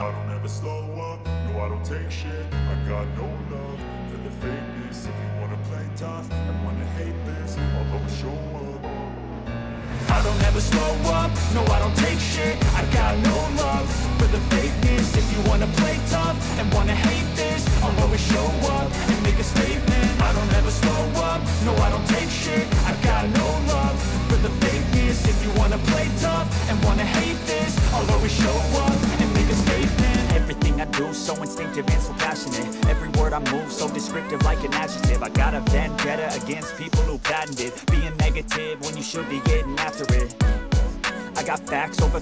I don't ever slow up, no I don't take shit. I got no love for the fakeness. If you wanna play tough and wanna hate this, I'll always show up. I don't ever slow up, no I don't take shit. I got no love for the fakeness. If you wanna play tough and wanna hate this, I'll always show up and make a statement. I don't ever slow up, no I don't take shit. I got no love for the fakeness. If you wanna play tough and wanna hate this, I'll always show up and make a statement. Everything I do so instinctive and so passionate. Every word I move so descriptive like an adjective. I got a vendetta against people who patented being negative when you should be getting after it. I got facts over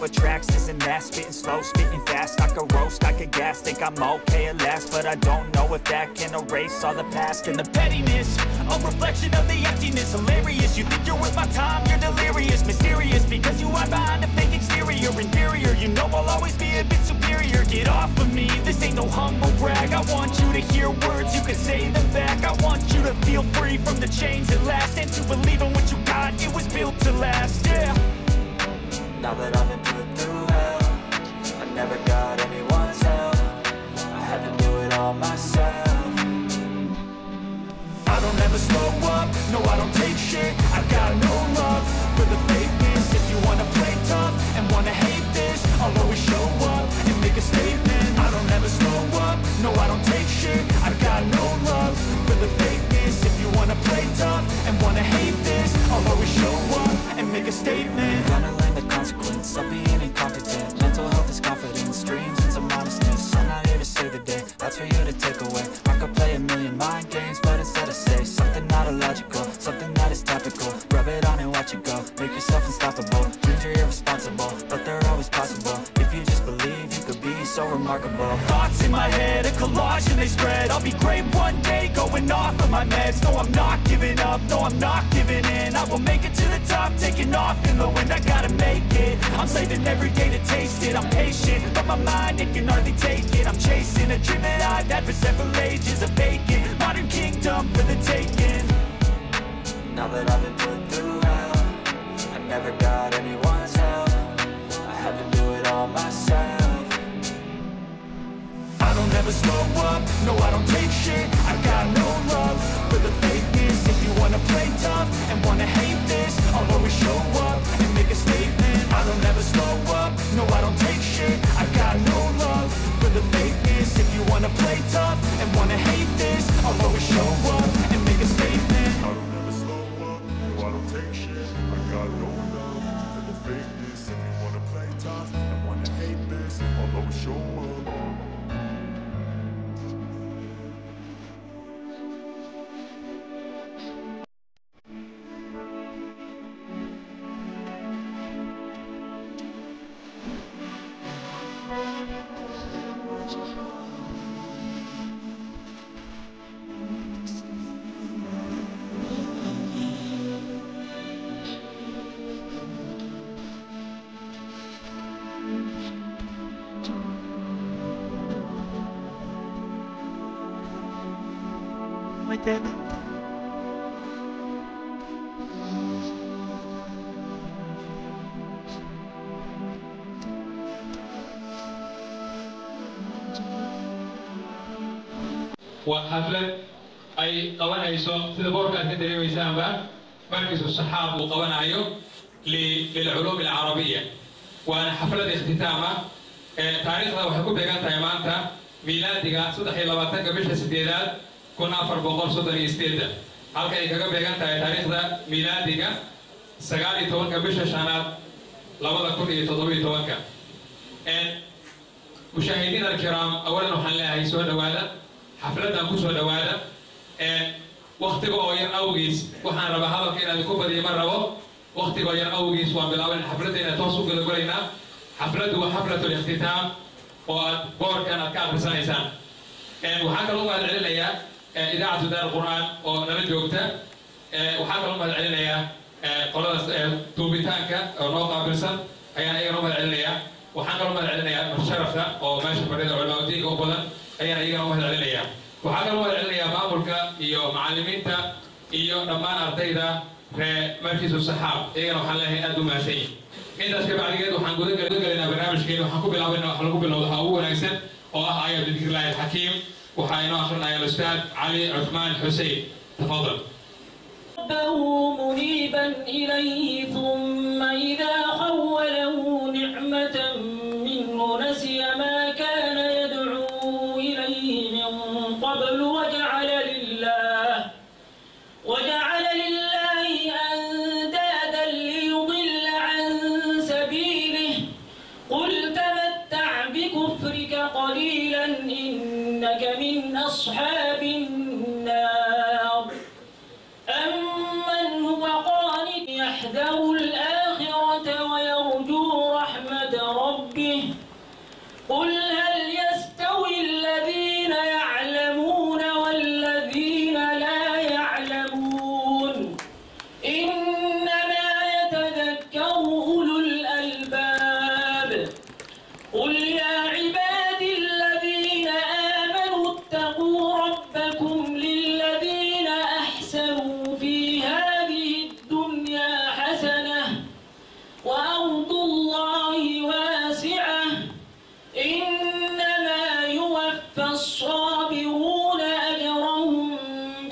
tracks, this and that. Spitting slow, spitting fast. I could roast, I could gas. Think I'm okay at last, but I don't know if that can erase all the past. And the pettiness, a reflection of the emptiness. Hilarious, you think you're worth my time, you're delirious. Mysterious, because you hide behind a fake exterior. Inferior, you know I'll always be a bit superior. Get off of me, this ain't no humble brag. I want you to hear words, you can say them back. I want you to feel free from the chains at last, and to believe in what you got, it was built to last, yeah. Now that I've been put through hell, I never got anyone's help. I had to do it all myself. I don't ever slow up, no I don't take shit. I got no love for the fakeness. If you wanna play tough and wanna hate this, I'll always show up and make a statement. I don't ever slow up, no I don't take shit. I got no love for the fakeness. If you wanna play tough and wanna hate this, I'll always show up and make a statement. Consequence of being incompetent. Mental health is confidence, dreams and some honestness. I'm not here to save the day, that's for you to take away. I could play a million mind games, but instead I say something not illogical, something that is topical. Rub it on and watch it go, make yourself unstoppable. Dreams are irresponsible, but they're always possible. If you just believe, you could be so remarkable. Thoughts in my head, a collage and they spread. I'll be great one day, going off of my meds. No, I'm not giving up, no, I'm not giving in. I will make it to the top, taking off in the wind. I gotta make it, I'm saving every day to taste it. I'm patient, but my mind, it can hardly take it. I'm chasing a dream that I've had for several ages. A vacant, modern kingdom for the taking. Now that I've been put through hell, I never got anyone's help. I had to do it all myself. I don't ever slow up, no I don't take shit. I got no love for the fakeness. If you wanna play tough and wanna hate this, I'll always show up and make a statement. I don't ever slow up, no I don't take shit. I got no love for the fakeness. If you wanna play tough and wanna hate this, I'll always show up and make a statement. I don't ever slow up, no I don't take shit. I got no love for the fakeness. If you wanna play tough and wanna hate this, I'll always show up. Like that. وحفلة أي قوانا يسوق في بوركة كده ويسامبا مركز الصحاب وقوانا أيو للعلوم العربية. وأنا حفلة اختتامة تاريخنا وحكومة بيجان تايمانتا ميلادها صدق لباتن قبل سديدات كنا فربقول صدق يستيدا. هل كان يكاك بيجان تاريخنا ميلادها سجالي توان قبل شانات لبلا كل تطبيق توانك. مشاهدينا الكرام أولاً وحنا هيسوا دوالا حفلة كوسوا دوالا وقت قوير أوجيس وحنا ربع هذا كنا بكوبا دي مرة وقت قوير أوجيس وبلاول حفلة إن توصل كل قلنا حفلة وحفلة الاختتام وبور كانت كعب سنة وحكى لهم العليا إذاعة دار القرآن ونرجوكته وحكى لهم العليا قلنا توبيتانكا أو نوقع برسم أي نوع العليا وحنا لهم العليا مشرفة أو ماشي فريد علماء ديك أو بدن أي نوع العليا وحنا لهم العليا ماموركا إيو معلمينتا إيو نمان أرتيدا في مركز الصحاب أي نوع حلاه أدو ماشي intaas ka bacdigeed waxaan gudagalaynaa barnaamijkeena waxaan ku bilaabaynaa wax lagu bilowdo ha ugu wanaagsan oo ah aayad dikrillahi alxakiim waxaa inoo akrinaya al-ustaad cali cuthmaan xusein tafadal ربه منيبا إليه ثم إذا خوله نعمة منه نسي ما كان يدعو إليه من قبل وجعل لله أندادا ليضل عن سبيله قل تمتع بكفرك قليلا إنك من أصحاب النار أمن هو قانت يحذر الآخرة ويرجو رحمة ربه قل هل يستوي الذين يعلمون والذين لا يعلمون إنما يتذكر أولو الألباب قل يا عبادي الذين آمنوا اتقوا ربكم للذين أحسنوا في هذه الدنيا حسنة وأرض الله واسعة إنما يوفى الصابرون أجرهم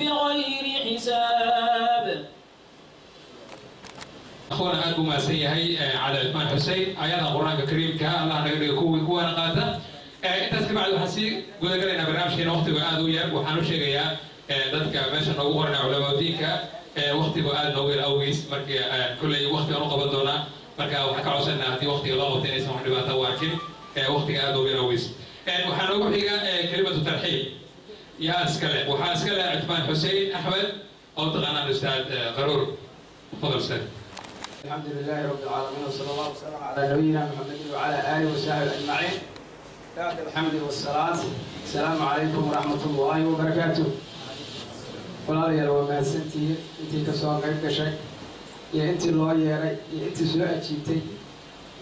بغير حساب. أخونا أبو ما سيهي على عثمان حسين آيات القرآن الكريم الله نقدر كوانا قاتا أنت تسمع الحسي قلنا قلنا برنامجنا وقت وقاد وياك وحنو شيء dadka meesha noogu qornay culamaa diinka waqtigu aad noogu yar awgiis markii kullay waqti aan u qaban doonaa marka waxaan ka codsanaa haddii waqtiga loo qabtay inaysan wax dhibaato u arkin waqtiga aad noogu yar awgiis waxaa noogu xiga kelimatu tarxiib yaa iskale waxaa iskale cuthmaan xusein axmed oo taqaanaan ustaad qaruur tafadal ustaad الحمد لله رب العالمين وصلى الله وسلم على نبينا محمد وعلى اله وصحبه اجمعين. بعد الحمد والصلاه السلام عليكم ورحمه الله وبركاته. walaalayaal waa mahadsantihiin intii ka soo qayb gashay iyo intii loo yeeray iyo intii soo ajiibtay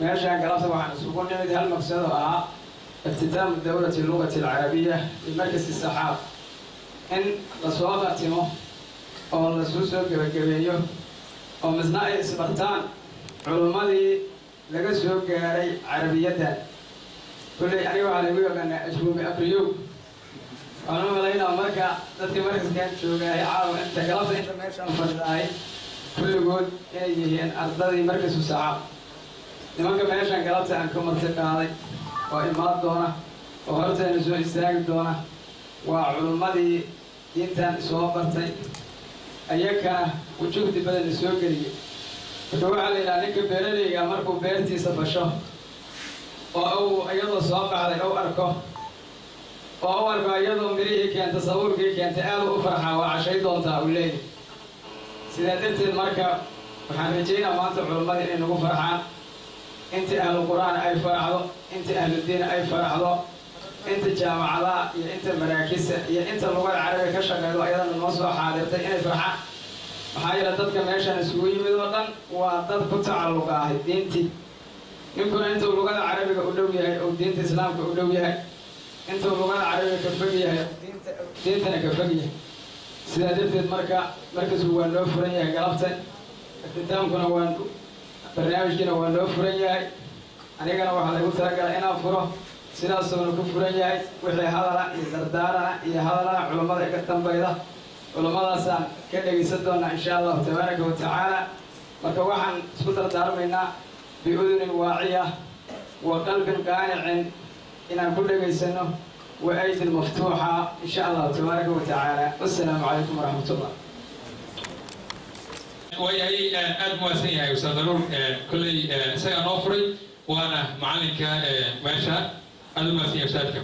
meeshaan galabta waxaan isugu nimid hal maqsad oo ahaa iftitaamu dawlati lugati alcarabiya bimarkasi saxaab in lasoo qatimo oo lasuu soo gebagabeeyo oo misna ay isbartaan culummadii laga soo gaaray carabiyaddan kulley aniga waxaa lagu yaqaanaa ajruumi abriyow waxaan u malaynaa marka dadkii markaskaan joogaay caawa inta galabta inta meeshaan fadhidahay kulligood inay yihiin ardadii markasu saxaab nimanka meeshaan galabta aan ka marti qaaday oo imaan doona oo horteena soo istaagi doona waa culummadii diintan soo bartay ayakana wujuhdi badan soo geliyay marka waxaa la yidhaha ninka beeralayga markuu beertiisa basho oo uu iyadoo soo baxday u arko oo u arko iyadoo mirihii keenta sabuurkii keentay aad u farxaa waa cashay doontaa uu leeyahay sidaa darteed marka waxaan rajaynaa maanta culummada inay nagu farxaan inta ahlu qur'aan ay faraxdo inta ahlu diin ay faraxdo inta jaamacadaha iyo inta maraakisa iyo inta lugada carabiga ka shaqeydo ayadana noo soo xaadirtay inay farxaan maxaa yeele dadka meeshan isugu yimid oo dhan waa dad ku tacalluqa ahay diintii ninkuna intuu lugada carabiga u dhow yahay oo diinta islaamka u dhow yahay intuu lugada carabiga ka fog yahay diintana ka fog yahay sidaa darteed marka markasu waa noo furan yahay galabta iftitaamkuna waa barnaamijkiina waa noo furan yahay anigana waxaa lagu talagalay inaan furo sidaasuuna ku furan yahay wixii hadala iyo dardaarana iyo hadalana culummada iga dambayda culummadaasaan ka dhegaysan doonaa insha allahu tabaaraka wa tacaala marka waxaan isku dardaarmaynaa biudunin waaciya wa qalbin qaanicin inaan ku dhegaysano wa aydin maftuuxa insha allahu tabaaraka wa tacaala wassalaamu calaykum waraxmat ullah وياي أدمى سيها أستاذ نور كل سيا نوفري وأنا معلنك ماشى أدمى سيها أستاذك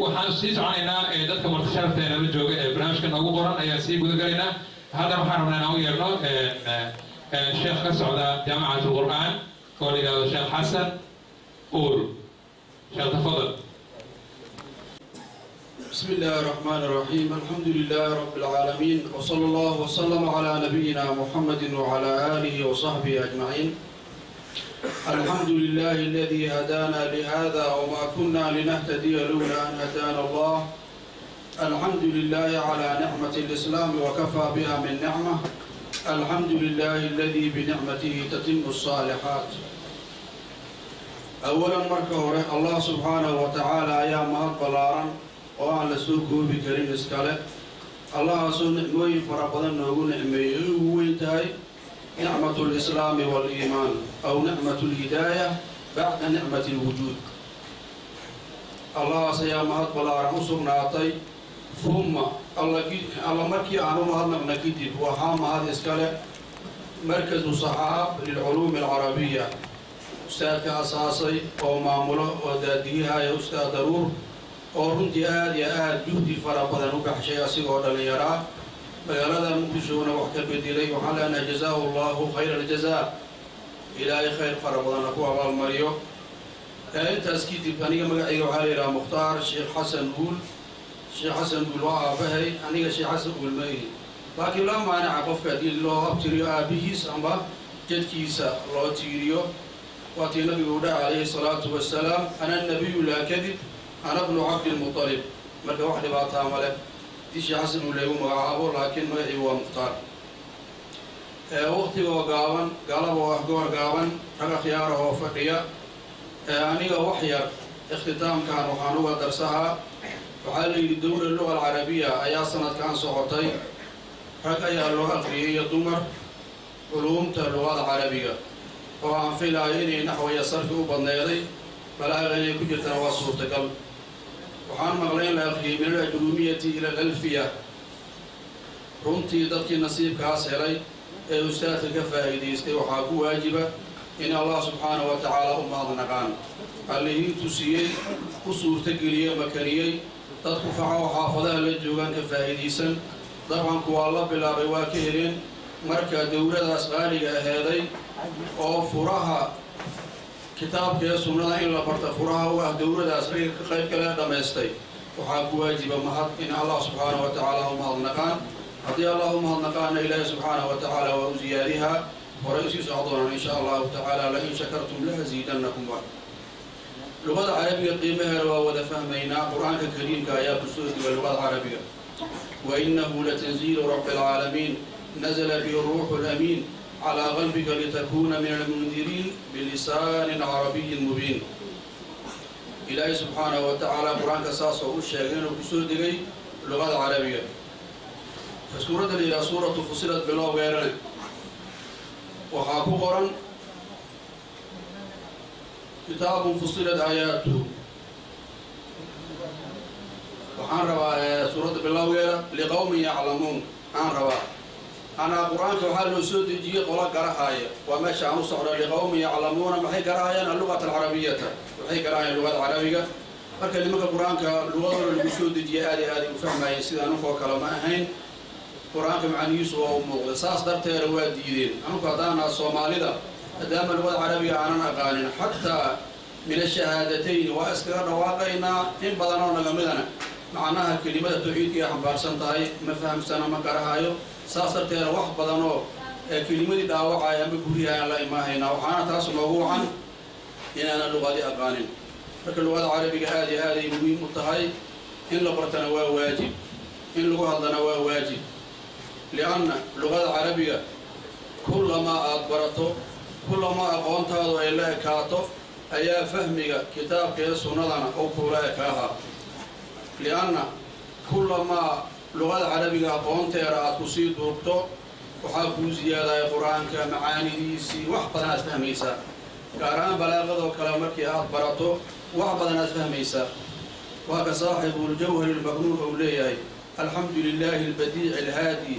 وحنسيس عننا ذاتك مرتشرت نرجو برنامج كنا وقرن أي سيب ذكرنا هذا محرمنا نويرنا الشيخ كسعودة جامعة القرآن قولي هذا الشيخ حسن قول شيخ تفضل بسم الله الرحمن الرحيم الحمد لله رب العالمين وصلى الله وسلم على نبينا محمد وعلى آله وصحبه أجمعين الحمد لله الذي هدانا لهذا وما كنا لنهتدي لولا أن هدانا الله الحمد لله على نعمة الإسلام وكفى بها من نعمة الحمد لله الذي بنعمته تتم الصالحات أولا مركه الله سبحانه وتعالى يا مهد بلارا وأن لسوكه بكريم إسكاله الله سبحانه نعمه فرقنا نقول نعمه وينتهي نعمة الإسلام والإيمان أو نعمة الهداية بعد نعمة الوجود الله سيا مهد بلارا وصرناتي ثم الله مركي عنه مهد نكتب وحام هذا إسكاله مركز صحاب للعلوم العربية أستاذ كأساسي أو معمولة وداديها يا أستاذ ضرور ورنتي آد جهدي فرابضا نكح شيء سيقود ليرا فيالادا مكشون وحكا بدلي وحلنا جزاه الله خير الجزاء إلهي خير فرابضا نكوها المريو أنت أسكيتي بانيga magacayga waxaa la yidhaha mukhtaar sheekh xasan guul waa aabahay aniga sheekh xasan guul ma ihi laakiin laa maanaca qofka haddii loo abtiriyo aabihiis amba jadkiisa loo tiiriyo waatii nabigu u dhaha calayhi salaatu wasalaam ana nabiyu laa kadib ana bnu cabdilmutalib marka wax dhibaataa ma leh dii sheekh xasan uu leegu magacaabo laakiin magaciigu waa mukhtaar waqtigoo gaaban galaba oo ah goor gaaban rag akhyaarahoo fadhiya aniga wax yar ikhtitaamkan waxaan uga darsahaa waxaa la yidhi dowla luga alcarabiya ayaa sanadkan socotay rag ayaa loo aqriyay iyo dumar culuumta lugada carabiga oo aan filaayo inay naxwaya sarfi u badneeday balaaga inay ku jirtana waa suurtagal waxaan maqlay in la aqriyay min alajruumiyati ila alalfiya runtii dadkii nasiibkaas helay ee ustaadka ka faa'iidaystay waxaa ku waajiba إن الله سبحانه وتعالى أمهض نقان اللي تسيي قصور تقلية مكانية تدفع وحافظها للجوغان كفاهديسا طبعا كوا الله بلا بواكهرين مركا دولة أسغالية هذي أو فراها كتاب كي سنة إلا برت فراها ودولة أسغالية خير كلا دمستي وحاك واجب مهض إن الله سبحانه وتعالى أمهض نقان أطيع الله أمهض نقان إليه سبحانه وتعالى وأزيادها ورئيسي سعضنا إن شاء الله تعالى لئن شكرتم لأزيدنكم بعد اللغة العربية قيمها وذا فهمينا قرآن الكريم كآيات السورة واللغة العربية وإنه لتنزيل رب العالمين نزل به الروح الأمين على قلبك لتكون من المنذرين بلسان عربي مبين إلهي سبحانه وتعالى قرآن كساسه والشيخين وكسور دقي اللغة العربية فسورة إلى سورة فصلت بلا غيرنا وحاكو قرن كتاب فصلت آياته وحان ربا سورة بالله لقوم يعلمون عن ربا أنا قرآن كحال سود جي قولا قرأها وماشي عن صحرا لقوم يعلمون محي قرأها اللغة العربية محي قرأها اللغة العربية فكلمة القرآن كاللغة السود جي هذه وفهمها يسير نفوه كلامهين قرآن معني يسوى ومغلصاص درتها رواد ديدين أنا قطعنا الصومالي دام اللغة العربية عننا قانين حتى من الشهادتين وأسكرنا واقعنا إن بدنا نقمدنا معناها كلمة التوحيد يا حبار سنتاي ما فهم سنة ما قرأهايو ساس درتها واحد بدنا كلمة دعوة عيام بقولها لا ما هنا وحنا تراس موضوعا إن أنا اللغة دي أقانين لكن اللغة العربية هذه مهم متهاي إن لغتنا واجب إن لغتنا واجب لأن اللغة العربية كلما أدبرته كلما أقونتها إلا كاتف أي فهمك كتاب كيسونا أو كولا كاها لأن كلما اللغة العربية أقونتها تسيد وربطه وحاكو زيادة القرآن كمعاني ديسي وحبنا أتفهميسا كاران بلاغة وكلامك أدبرته وحبنا أتفهميسا وكصاحب الجوهر المكنون أوليه الحمد لله البديع الهادي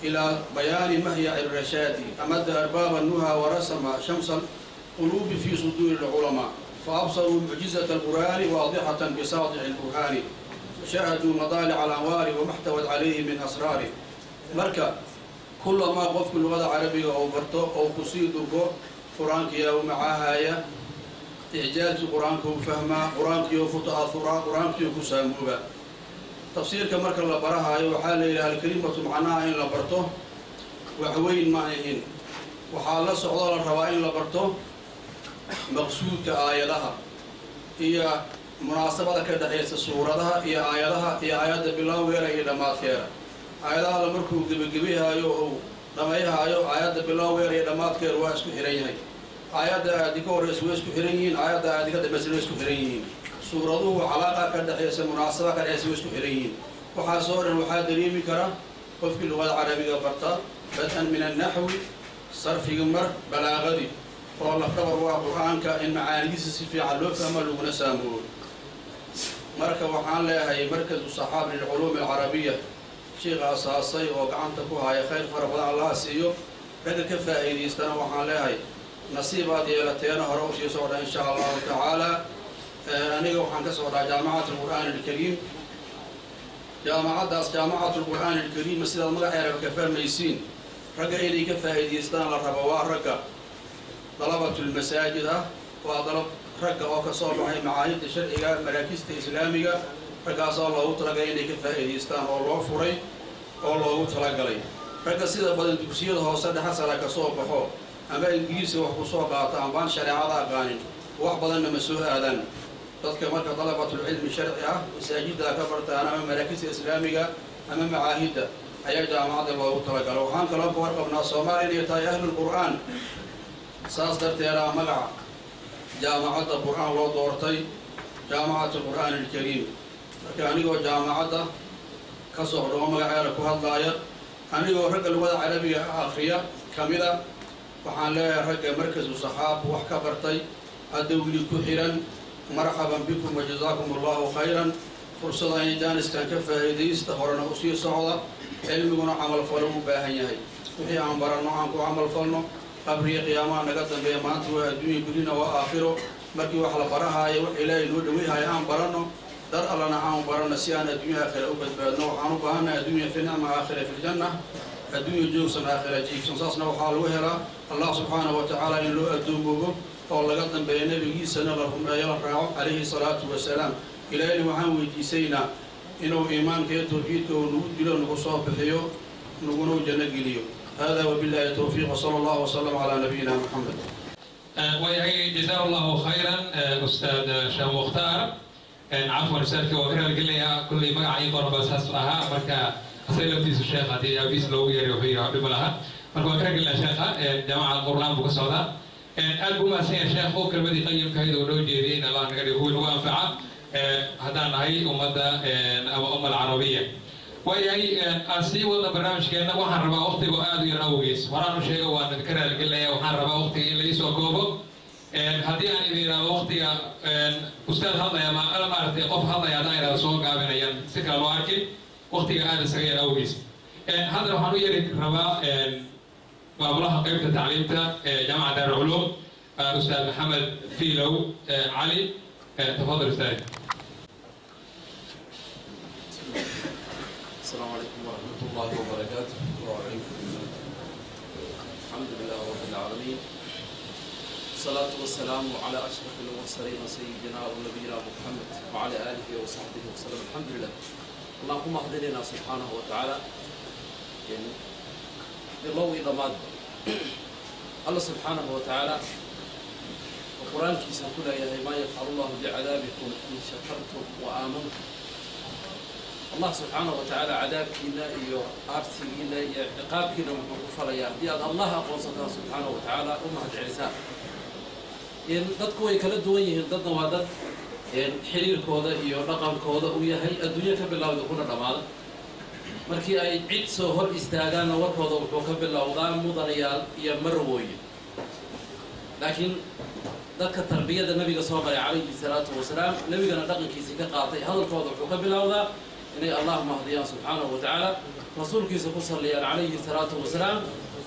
إلى بيان مهيع الرشاد أمد أرباب النهى ورسم شمس القلوب في صدور العلماء فأبصروا معجزة القرآن واضحة بساطع البرهان شاهدوا مطالع الأنوار وما احتوت عليه من أسرار مركا كل ما قفك اللغة العربية أو برتو أو قصيد قرآنك يا ومعاها يا إعجاز قرآنك وفهمه قرآنك وفتح ثراء قرآنك وكساموبا تفسير كمرك الله براها وحال إلى الكلمة معناها إن لبرته وحوين معهن وحال صعود الروائن لبرته مقصود كآياتها هي مناسبة كده هي صورتها هي آيات بالله وغيرها هي دمات كيرا آياتها لمركو جبيها يو دمائها يو آيات بالله وغيرها هي دمات كيرا واسكو هرينها آيات ديكور اسكو حريين آيات ديكور مسلو اسكو حريين سورته علاقة كده هي مناسبة كده هي اسكو حريين وحاصور وحادرين كرا وفق اللغة العربية برتا بدءا من النحو صرف جمر بلاغتي والله خبر وقرآن كإن معانيس في علوف أمل ونسامون مركز وحان لها هي مركز الصحابة للعلوم العربية شيخ أساسي وقعنتكو هاي خير فرق الله سيو لك كفاء يستنى وحان لها هي نصيبة ديالتين هروش يسعد إن شاء الله تعالى أنا وحان كسعد جامعة القرآن الكريم جامعة القرآن الكريم مسجد الملحة وكفاء ميسين رجع إلي كفاء يستنى الربوات رجع طلبة المساجد وطلب رجع وكسر معي معاهد الشرعية مراكز الإسلامية رجع صار الله ترجع إلي كفاء يستنى الله فري الله ترجع لي رجع سيدا بدن تبصير هو صد حصل كسر بحور أما إنجليزي وحصول قاطع بان شريعة قانون وحبضنا مسؤول هذا تذكر مركز طلبة العلم الشرعي مساجد كبرت أنا من مراكز إسلامية أمام معاهد أي جامعة الله ترجع لو حان كلام ورقبنا صومالي يتاي أهل القرآن ساس درتيرا مقع جامعة القرآن الله دورتي جامعة القرآن الكريم كان هو جامعة كسر ومقع لك هاللاير أنا هو رجل الوضع العربية آخرية كاملة وحان لا رجع مركز الصحاب وحكبرتي الدولي كحيرا مرحبا بكم وجزاكم الله خيرا فرصة أن جانس كان كفى يديس تخرنا أصير صعدة علمنا عمل فلو باهية وهي عم برنا عمل فلنا قبل قيامة نقدم بيمانت والدنيا كلنا وآخره مركي وحلا براها إلى نودويها يا عم برنا در الله نعم برنا سيان الدنيا آخر أوبد بدنا وحنو بهنا الدنيا في نعمة آخرة في الجنة الدنيا جوسن آخرة جيك سنصاصنا وحال وهلا الله سبحانه وتعالى إن له الدوم والله قدم بين نبي سنة لهم يرفع عليه الصلاة والسلام إلى أن محمد جيسينا إنه إيمان كي توحيد ونود بلا نقصاب بحيو نقولوا جنة جليو هذا وبالله التوفيق وصلى الله وسلم على نبينا محمد. ويعي جزاه الله خيرا أستاذ شام مختار عفوا أستاذ وغير الجلية كل ما عين قرب أساسها مركا أسئلة في الشيخ هذه أبيس لو يريحي عبد الله مركا وغير الجلية شيخ جماعة القرآن بقصة ألبوم أسير شيخ هو كلمة قيم كهيد ولو جيرين الله نقدر يقول هو أنفعه هذا هي أمة العربية وياي أسي ولا برنامج كنا وحرب وقتي وقعد يراويس ورانا شيء ونذكر الجلية وحرب وقتي اللي يسوى كوبو هذه يعني إذا وقتي أستاذ هذا يا ما أنا ما أعرف قف هذا يا داير سوق قابلنا يعني سكر الواركي وقتي قاعد سكير أويس هذا روحانو يريك ربا وأبوها قيمة التعليم جامعة دار العلوم أستاذ محمد فيلو علي تفضل أستاذ. السلام عليكم ورحمة الله وبركاته. وعليكم الحمد لله رب العالمين. الصلاة والسلام على أشرف المرسلين سيدنا ونبينا محمد وعلى آله وصحبه وسلم. الحمد لله. اللهم اهدنا سبحانه وتعالى. بالله إذا ماد الله سبحانه وتعالى القرآن كيس كل ما يفعل الله بعذابكم إن شكرتم وآمنتم. الله سبحانه وتعالى عذابكنا إيو أرسلنا عقابكنا ومغفر يا ديال الله أقول سبحانه وتعالى أمهد عرسان إن ضدكوا يكلدوا وين ضدنا وضد إن حرير كودا إيو رقم كودا ويا هي الدنيا كبلا ويكون رمال markii ay cid soo hor istaagaan warkooda wuxuu ka bilowdaa mudanayaal iyo marwooy laakiin dadka tarbiyada nabiga soo maray calayhi salaatu wasalaam nabigana dhaqankiisa ka qaatay hadalkooda wuxuu ka bilowdaa inay allah mahdiyaan subhanahu wa ta'ala rasuulkiisa ku saliyaan calayhi salaatu wasalaam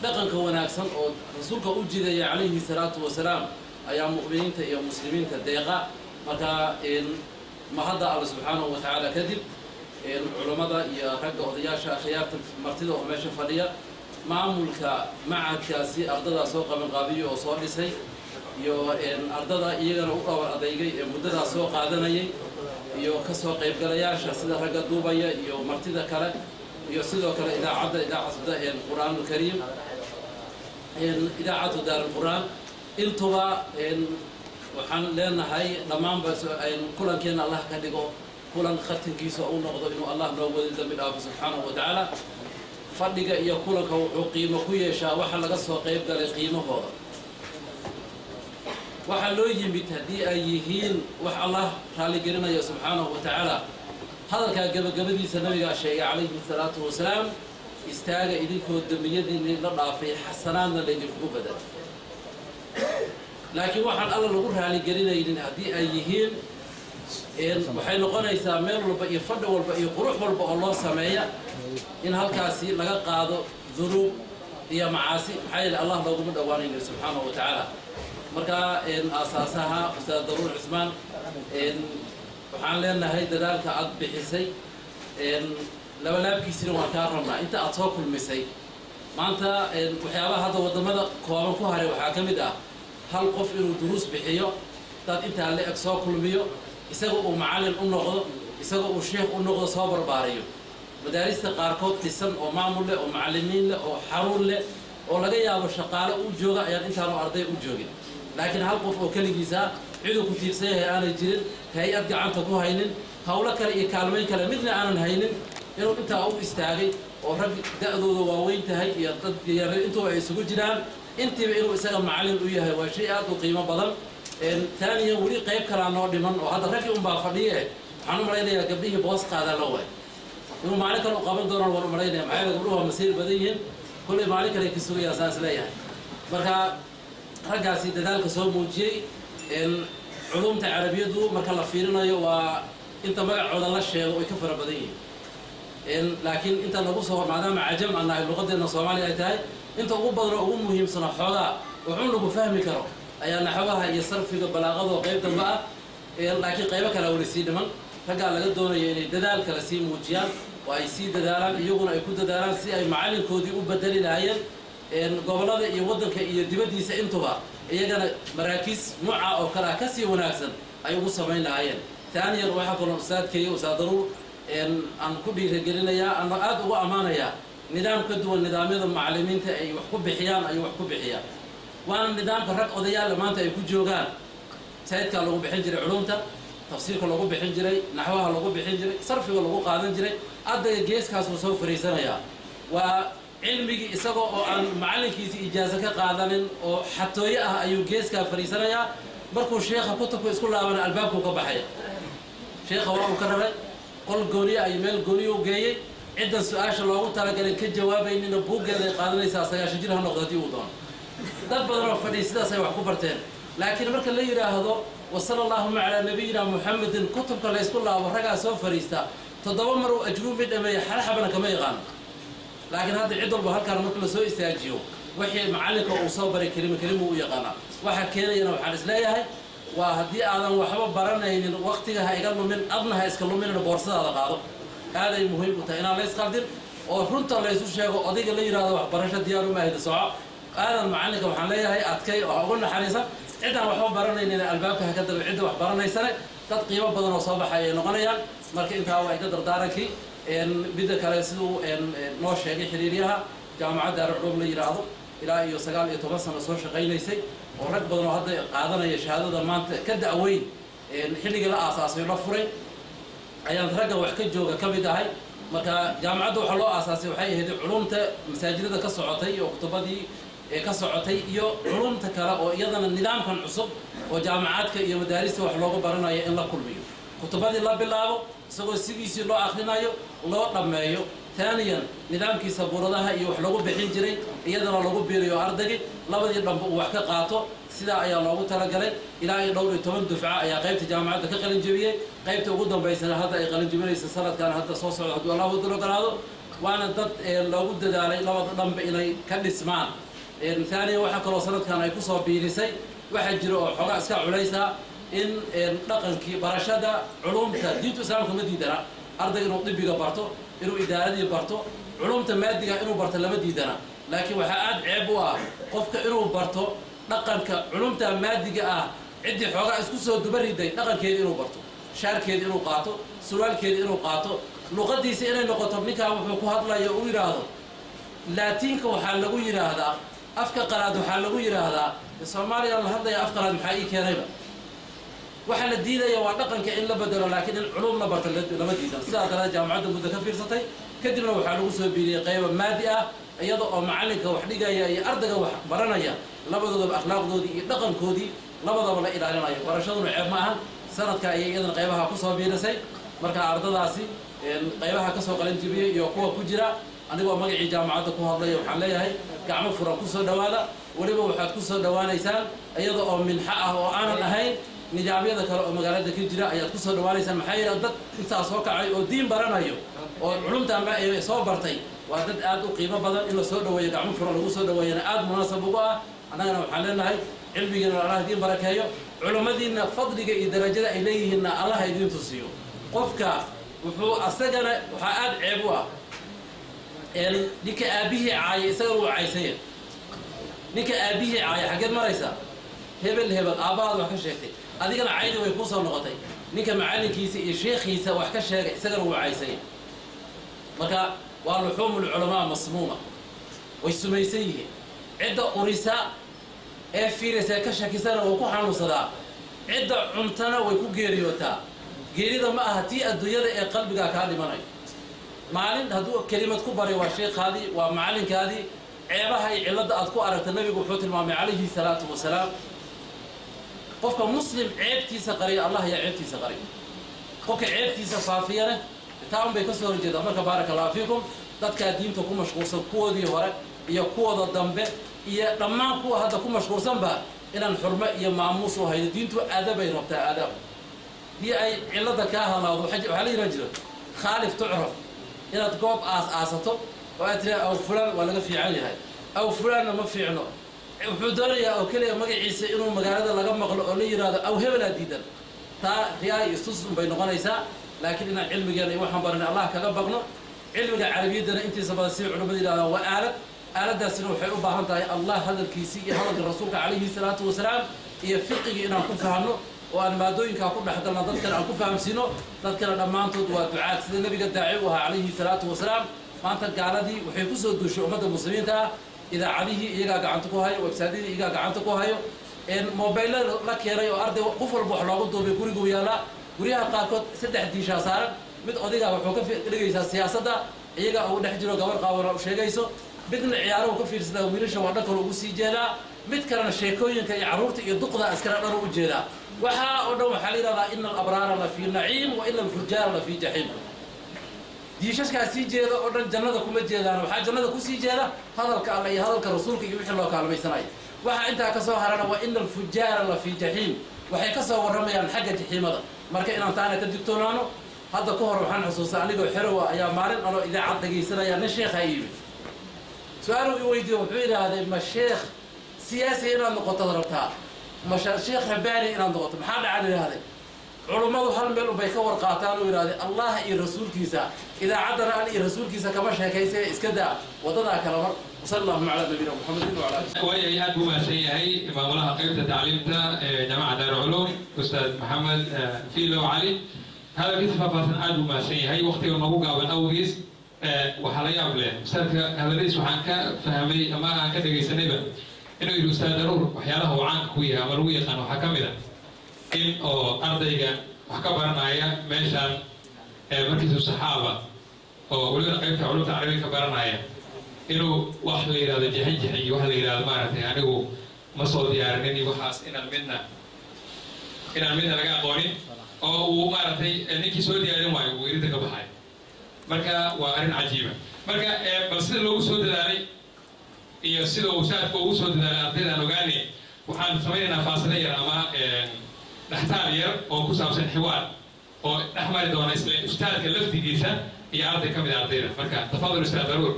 dhaqanka wanaagsan oo rasuulka u jiday calayhi salaatu wasalaam ayaa mu'miniinta iyo muslimiinta deeqa marka in mahada allah subhanahu wa ta'ala kadib العلماء يا رجع ضياشة خيارة مرتدى وماشي فليا معمولك مع كاسي أرضا سوق من قابي وصار لسي يو إن أرضا يجنا وقوى أضيجي مدة سوق عدناي يو كسوق يبقى لياشة سيدا رجع دوبيا يو مرتدى كلا يو سيدا كلا إذا عد إذا عد القرآن الكريم إن إذا عد دار القرآن إنتوا إن وحن لنا هاي لما بس إن كل كان الله كديجو كلن ختم كيسو أو نقض إنه الله نوّد الذنب الآب سبحانه وتعالى فلقى يقولك وقيمة كويشة وحلا قصة قيب قال قيمة هذا waxa loo yimid haddii ay yihiin wax Allah raali gelinayo subxaanahu wa tacaala hadalkaa gabagabadiisa nabigaa sheegay calayhi salaatu wasalaam istaaga idinkoo dembiyadiinni la dhaafay xasanaadna laydinku badal laakiin waxaan alla lagu raali gelinaynin haddii ay yihiin waxay noqonaysaa meel walba iyo fadhi walba iyo qurux walba oo loo sameeya in halkaasi laga qaado dunuub iyo macaasi maxaa yeele allah looguma dhowaanayno subxaanahu wa tacaala markaa aasaasaha ustaad daruur cismaan waxaan leenahay dadaalka aad bixisay labalaabkiisina waan kaa rabnaa inta aad soo kulmisay maanta waxyaabaha hadda waddamada kooban ku haray waxaa ka mid ah hal qof inuu duruus bixiyo dad intaa la eg soo kulmiyo isaga uu macallin u noqdo isaga uu sheekh u noqdo soo barbaariyo madaarista qaarkood dhisan oo maamul leh oo macallimiin leh oo xarun leh oo laga yaabo shaqaale u jooga ayaan intaanu arday u joogin laakiin hal qof oo keligiisa ciduu ku tiirsan yahay aanay jirin hay-ad gacanta ku haynin hawlo kale iyo kaalmayn kale midna aanan haynin inuu intaa u istaagay oo rag da'dooda waaweyn tahay iyo dad yaryar intuba ay isugu jiraan intiiba inuu isaga macallin u yahay waa shay aad u qiimo badan taaniyan weli qayb kalaa noo dhiman oo hadda raggii unbaa fadhiye waxaan u malaynayaa gabdhihii boos qaadaa la waay inuu maalin kale u qaban doonaan waan u malaynaya maxaa yeele gabdhuhu waa masiir badan yihiin kollay maalin kale ka sugayaan saas leeyahay marka raggaasi dadaalka soo muujiyey culumta carabiyadu marka la fiirinayo waa inta magacooda la sheego way ka fara badan yihiin laakiin inta lagu soo maadaama cajam aan nahay luqadeena soomaaliya ay tahay inta ugu badan oo ugu muhiimsana xoogaa wuxuun lagu fahmi karo ayaa naxwaha iyo sarfiga balaaqadoo qayb dambe ah laakiin qaybo kale weli sii dhiman raggaa laga doonayo inay dadaal kale sii muujiyaan oo ay sii dadaalaan iyaguna ay ku dadaalaan si ay macallinkoodii u bedeli lahaayeen gobollada iyo waddanka iyo dibaddiisa intuba iyagana maraakiis nooca oo kale ah ka sii wanaagsan ay ugu samayn lahaayeen taaniyan waxaa kaloo ustaadkeeyo ustaad daruur aan ku dhiiragelinayaa ama aad ugu ammaanayaa nidaam ka duwan nidaamyada macallimiinta ay wax ku bixiyaan ayuu wax ku bixiyaan waana nidaamka rag odayaalla maanta ay ku joogaan saydkaa lagu bixin jiray culumta tafsiirka lagu bixin jiray naxwaha lagu bixin jiray sarfiga lagu qaadan jiray ardayga geeskaasuu soo fariisanayaa waa cilmigii isagoo oo aan macallinkiisi ijaaso ka qaadanin oo xatooye ah ayuu geeskaa fariisanayaa markuu sheekha kutubku isku laabana albaabkuu ka baxaya sheekha waa uu ka rabay qol gooniya ay meel gooniya u geeyey ciddan su-aasha loogu talagalay ka jawaabaynina buuggeeday qaadanaysaa 9 jir ha noqdo haddii uu doono dad badan oo fadhiya sidaas ay wax ku barteen laakiin marka la yidhaahdo wasala allahuma calaa nabiyina muxamedin kutubka la ysku laabo raggaa soo fariista 7 mar uu ajruumi dhameeya hal xabana kama yaqaano laakiin hadda cid walba halkaan marka la soo istaajiyo wixii macallinka uu soo baray kelimo u yaqaanaa waxa keenayana waxaan isleeyahay waa haddii aadan waxba baranaynin waqtiga ha iga lumin adna ha iska luminina boorsadaada qaado aaday muhiim u tahay inaan la isqaldin oo runta laysu sheego odayga la yidhaahdo waxbarasho diyaar uma ahida soco aadan macallinka waxaan leeyahay adkay oo ugu naxariisan ciddaan waxba baranaynin albaabka ha ka daba cidda wax baranaysane dad qiimo badan oo soo baxay ay noqonayaan marka intaa waa iga dardaarankii midda kale siduu noo sheegay xiriiryaha jaamacadda arculuum la yidhaahdo ilaa iyo 19 sano soo shaqaynaysay oo rag badan oo hadda qaadanaya shahaadada maanta ka da'weyn xilligii la aasaasay la furay ayaan ragga wax ka jooga ka mid ahay marka jaamacadda waxaa loo aasaasay waxay ahayd culumta masaajidada ka socotay iyo kutubadii ka socotay iyo culumta kale oo iyadana nidaamkan cusub oo jaamacaadka iyo madaarista wax loogu baranayo in la kulmiyo kutubadii la bilaabo isagoo sidiisii loo akhrinayo loo dhammeeyo taaniyan nidaamkii sabuuradaha iyo wax lagu bixin jiray iyadana lagu biiriyo ardaygi labadii dhanba uu wax ka qaato sidaa ayaa loogu talagalay ilaa iyo dhowr iyo 10 dufca ayaa qaybta jaamacadda ka qalin jebiyey qaybta ugu dambaysana hadda ay qalin jebinaysa sanadkan hadda soo socda hadduu allah wada ogolaado waana dad loogu dadaalay labada dhanba inay ka dhismaan taaniyan waxaa kaloo sanadkan ay kusoo biirisay waxaa jira oo xoogaa iska culaysa in dhaqankii barashada culumta diinta islaamka ma diidana ardayga inuu dibiga barto inuu idaaradii barto culumta maadiga inuu barto lama diidana laakiin waxaa aad ceeb u ah qofka inuu barto dhaqanka culumta maadiga ah ciddii xoogaa isku soo dubariday dhaqankeeda inuu barto shaarkeeda inuu qaato surwaalkeeda inuu qaato luqadiisa inay noqoto ninkaa wuxuu ku hadlayo uu yidhaahdo laatiinka waxaa lagu yidhaahdaa afka qalaad waxaa lagu yidhaahdaa soomaaliya la hadlaya af qalaad maxaa ii keenayba waxaa la diidaya waa dhaqanka in la bedelo laakiin in culum la barto lama diidan sidaa daraadeed jaamacadda muddo ka fiirsatay kadibna waxaa lagu soo biiriyey qayba maadi ah iyada oo macallinka wax dhigaya iyo ardayga wax baranaya labadoodaba akhlaaqdoodii iyo dhaqankoodii labadaba la ilaalinayo barashaduna ceeb ma ahan sanadka ayay iyadana qaybaha ku soo biirisay marka ardadaasi qaybaha ka soo qalin jibiyay iyo kuwa ku jira anigoo magacii jaamacadda ku hadlay waxaan leeyahay gacmo furan ku soo dhawaada waliba waxaad ku soo dhawaanaysaan iyada oo minxa ah oo aanan ahayn nidaamyada kale oo magaalada ka jira ayaad ku soo dhawaanaysaan maxaa yeelay dad intaa soo kacay oo diin baranayo oo culumta ma ay soo bartay waa dad aad u qiimo badan in la soo dhaweeyo gacmo furan lagu soo dhaweeyana aad munaasab ugu ah annagana waxaan leenahay cilmigiina Allah diin barakeeyo culimadiina fadliga iyo darajada ay leeyihiinna Allah idin tusiyo qofka wuxuu asagana waxa aad ceeb u ah ninka aabihii caayay isaga uu caysay ninka aabihii caayay xageed maraysa hebel aabaad wax ka sheegtay adigana caaydi way ku soo noqotay ninka macalinkiisa iyo sheekhiisa wax ka sheegay isaga uu caysay marka waa luxumul ulama masmuuma way sumaysan yihiin cidda urisa ee fiiraysa ka shakisana oo ku xanuunsada cidda cuntana way ku geeriyootaa geerida ma aha tii adduunyada ee qalbiga ka dhimanay maalin hadduu kelimad ku baray waa sheekhaadii waa macalinkaadii ceebaha iyo cilada aad ku aragta nabigu wuxuu tilmaamay calayhi salaatu wasalaam qofka muslim ceebtiisa qariya Allah ya ceebtiisa qariya qofka ceebtiisa faafiyana taan bay ka soo horjeedaa marka barakallahu fiikum dadka diinta ku mashquulsan kuwoodii hore iyo kuwooda dambe iyo dhammaan kuwa hadda ku mashquulsan ba inaan xurmo iyo maamuus u haydo diintu aadab ay rabtaa aadab dii ay cilada ka hadlaado waxa la yiraahdo khaalif tu'raf inaad goob aasato oo aad tira aw fulan waa laga fiican yahay aw fulan ma fiicno wuxuu doonayaa oo kaliya magaciisa inuu magaalada laga maqlo oo la yiraahdo aw hebel diidan taa riyaa istus bay noqonaysaa laakiin inaan cilmigeena iyo waxaan baranay Allah kaga baqno cilmiga carabiyadana intiisa badan si culimadu yiraahdaan waa aaladaasina waxay u baahan tahay Allah hadalkiisa iyo hadalka rasuulka calayhi salaatu wasalaam iyo fiqiga inaan ku fahamno oo aan maadooyinka ku dhaxgalna dadkana aan ku fahamsino dadkana dhammaantood waa ducaad sida nabiga daaci u ahaa calayhi salaatu wasalaam maanta gaaladii waxay ku soo duushay ummadda muslimiinta idaacadihii iyagaa gacanta ku hayo websaydadii iyagaa gacanta ku hayo mobaylada la keenay oo arday qof walba wax loogu duubay gurigu yaala guryaha qaarkood 3 diisha saaran mid odiga wuxuu ka dhigaysaa siyaasadda iyaga uu dhex jiro gabar qaawar u sheegayso midna ciyaaro ka fiirsada wiilasha waa dhaqan ugu sii jeedaa mid kalena sheekooyinka iyo caruurta iyo duqda askara dhan u jeedaa waxa oo dhan waxa la yiraahdaa inna al-abrara la fi naciim wa inna al-fujara la fi jahim diishashka sii jeeda oo dhan jannada kuma jeedaan waxa jannada ku sii jeeda hadalka Allah iyo hadalka rasuulka iyo wixii loo kaalmaysanay waxa inta ka soo harana waa inna al-fujara la fi jahim waxay ka soo waramayaan xagga jahimada marka inaan taana ka digtoonaano hadda ka hor waxaan xusuustaa anigoo xerowa ayaa maalin anoo idaacad dhageysanaya nin sheekha yimid su'aalu ii weydiiyay wuxuu yiraahday ma sheekh siyaasi inaad noqoto rabtaa ma sheekh rabbaani inaad noqoto maxaa dhacay yiraahday culimadu hal meel bay ka warqaataan oo yiraahday Allah iyo rasuulkiisa idaacadana aan iyo rasuulkiisa kama sheekaysay iska daa wadada kala mar sallallahu ala nabiyina muhammadin wa ala alihi way aad buu maasan yahay imaamulaha qaybta tacliimta jaamacadda Daarul Ulum ustaad Maxamed Fiilo Ali هذا كيف فاصل عاد وما شيء هاي وقتي ونبوق أو الأوجيس وحلا يابله أستاذ هذا ليس وحنك فهمي أما كذا جيسنيبه إنه الأستاذ ضرور وحياله عنك وياه مروية كانوا حكمنا إن أرضية وحكبرنا يا ماشان مركز الصحابة ولنا قيمة علوم تعريف كبرنا يا إنه واحد هذا جحي واحد هذا ما رأيته يعني هو مصود يعني وحاس إن المنا لقى قوانين oo maartay ninkii soo diyaariyay way weerida ka baxay marka waa arin cajiiba marka bal sida loogu soo dadaalay iyo sida uu saadku ugu soo dadaalay ardayda ogaanay waxaan sameeynaa faasile yar ama dhaxtaal yar oo ku saabsan xiwaar oo dhaxmari doona isla ustaadka laftigiisa iyo arday kamid ah ardayda marka tafadhal ustaad daruur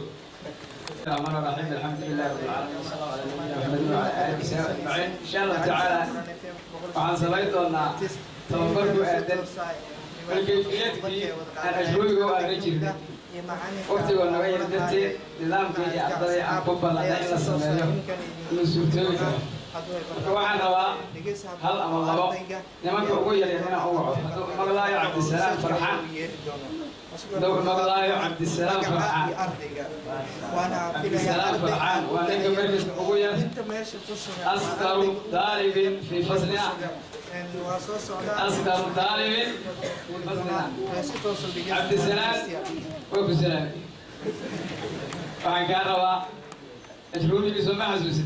الرحمن الرحيم الحمد لله رب العالمين والصلاه على نبينا محمد وعلى اله وصحبه اجمعين ان شاء الله تعالى waxaan sameeynaa tababarku aadan markayfiyadkii aan ajrubiga u aadan jirnay waqtigoo naga yar darteed nidaamkii iyo ardadii aan ku ballanay in la sameeyo inuu suurtoobi karo marka waxaan rabaa hal ama labo nimanka ugu yaryar inaan u waco hadduu maqlaayo cabdisalaam farxaan لو مقلايو عبد السلام فرحان عبد السلام فرحان وانا كمركز أبويا أصغر طالب في فصلنا أصغر طالب في فصلنا عبد السلام وابو السلام وعن كان روا أجلوني بسمع حسوست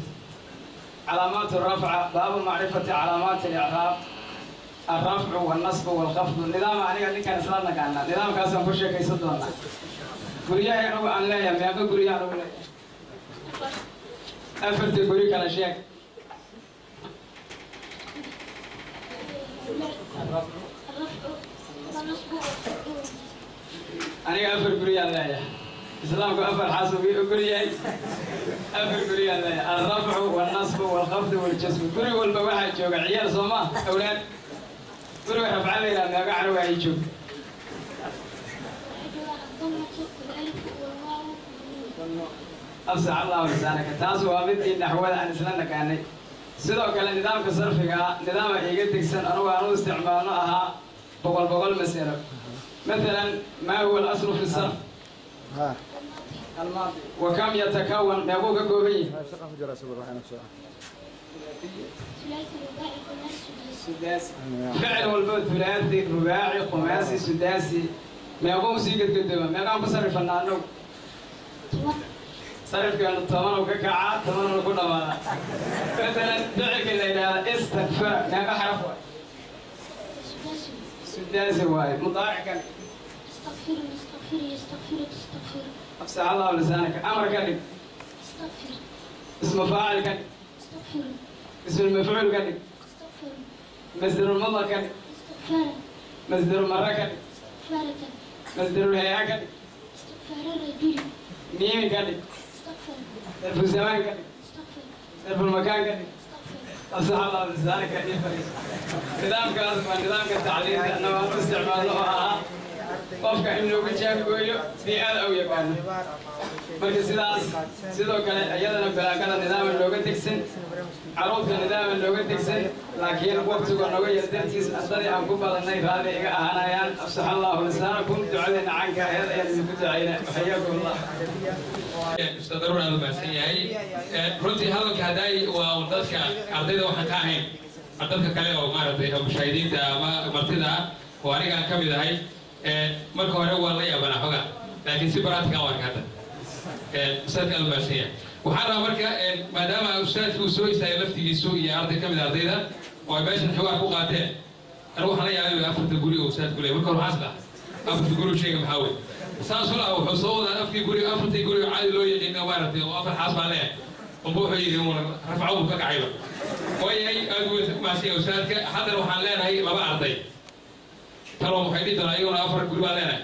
علامات الرفع باب معرفة علامات الإعراب الرفع والنصب والخفض النظام عليك اللي كان سلامنا كنا نظام كاسم كل شيء كيسدونا قرية يعني عن لا يا ما قرية يعني أفرت قرية كلا شيء أنا أفر قرية لا يا إسلامك أفر حاسبي قرية أفر قرية لا يا الرفع والنصب والخفض والجسم قرية والبواحد جوع عيال صوما أولاد قرية رفع لي لما قاعد وعي جوع أفسح الله لسانك تاسو وابدي نحو أن سلنا كاني سيدو كلا نظام كصرفك نظام يجدك سن أنا استعمالها بقول مسيرة مثلا ما هو الأصل في الصرف؟ الماضي وكم يتكون نبوك قوي سداسي فعل والبعد ثلاثي رباعي خماسي سداسي ما يقوم سيقد قدما ما يقوم بصرف النانو صرف كان الطمان وكعاد طمان وكنا ما مثلا دعك إلى استغفر ما بحرف سداسي واحد مضارع كان يستغفر أفسح الله لسانك أمر كان استغفر اسم فاعل كان استغفر اسم المفعول كان استغفر مصدر المضى كان استغفارا مصدر المرة كان استغفارة مصدر الهيئة كان استغفار الرجل ميم كان استغفر ظرف الزمان كان استغفر ظرف المكان كان استغفر أفسح الله لسانك كان نظام كان نظام التعليم أنه استعمالها qofka in looga jaangooyo bi'ada aw yaqaano marka sidaas sidoo kale ayadana balaagada nidaam looga degsan caruurta nidaam looga degsan laakiin waqtiga nooga yar dartiis asari aan ku badanay raadi iga ahaanayaan afsax Allah lisaanakum ducadeena caanka ayada ayaan ku ducayna xayaakum Allah استدرون هذا المسيحي runtii hadalka haday waa dadka ardayda waxaan ka ahayn dadka kale oo maaragtay mushaahidiinta ama martida oo aniga ka mid ahay marka hore waa la yaabana xoga laakiin si baraadka waa ka hada ustaadka albaasiya waxaan rabaa marka maadaama ustaadku soo istaagay laftigiisu iyo arday ka mid ah ardayda oo ay meeshan xogaa ku qaateen anigu waxaan la yaabay afarta guri oo ustaadku leeyahay marka hore xasla afarta guri sheega maxaa weeye saasoo ah wuxuu soo wadaa afkii guri afartii guri caadi loo yaqiin maaragtay oo afar xaas baa leeyahay wuxuu yidhi rafcahu ka kacayba waayahay aad u maasiya ustaadka haddana waxaan leenahay laba arday talo waxay dhigi doonaa ayaguna afar guri baa leenahay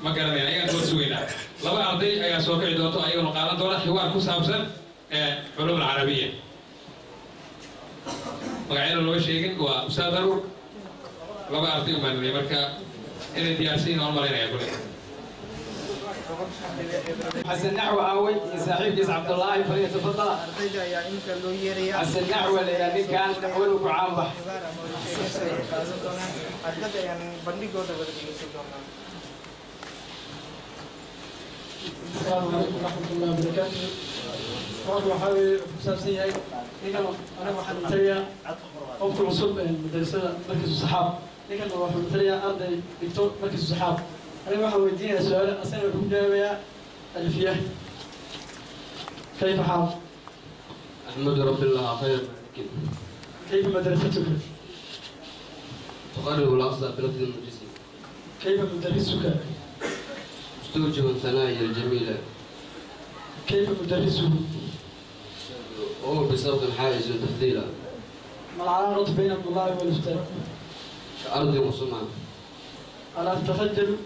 ma garanayna ayagaan soo sugaynaa laba arday ayaa soo kici doonto ayaguna qaadan doona xiwaar ku saabsan culum alcarabiya magacyada looga sheegin waa ustaad daruur laba arday umaanay marka inay diyaarsiin oon malaynaya kule حسن نحو أوي صاحب جيس عبد الله فليتفضل حسن نحو اللي كان أولك عام بح السلام عليكم ورحمة الله وبركاته. أول محاوي أساسية أنا واحد متريا أوفر وصول مدرسة مركز الصحاب. لكن واحد متريا أرضي دكتور مركز الصحاب. أنا واحد وديني سؤال أسأل لكم جوابيا الفيه كيف حال؟ أحمد رب الله خير. كيف مدرستك؟ تقرب الأصل بلفظ المجسم. كيف مدرسك؟ مستوجب الثنايا الجميلة. كيف مدرسه؟ هو بصوت حائز تفضيلا. ما العلاقة بين عبد الله والأستاذ؟ كأرض وصنعا. ألا تتخجل؟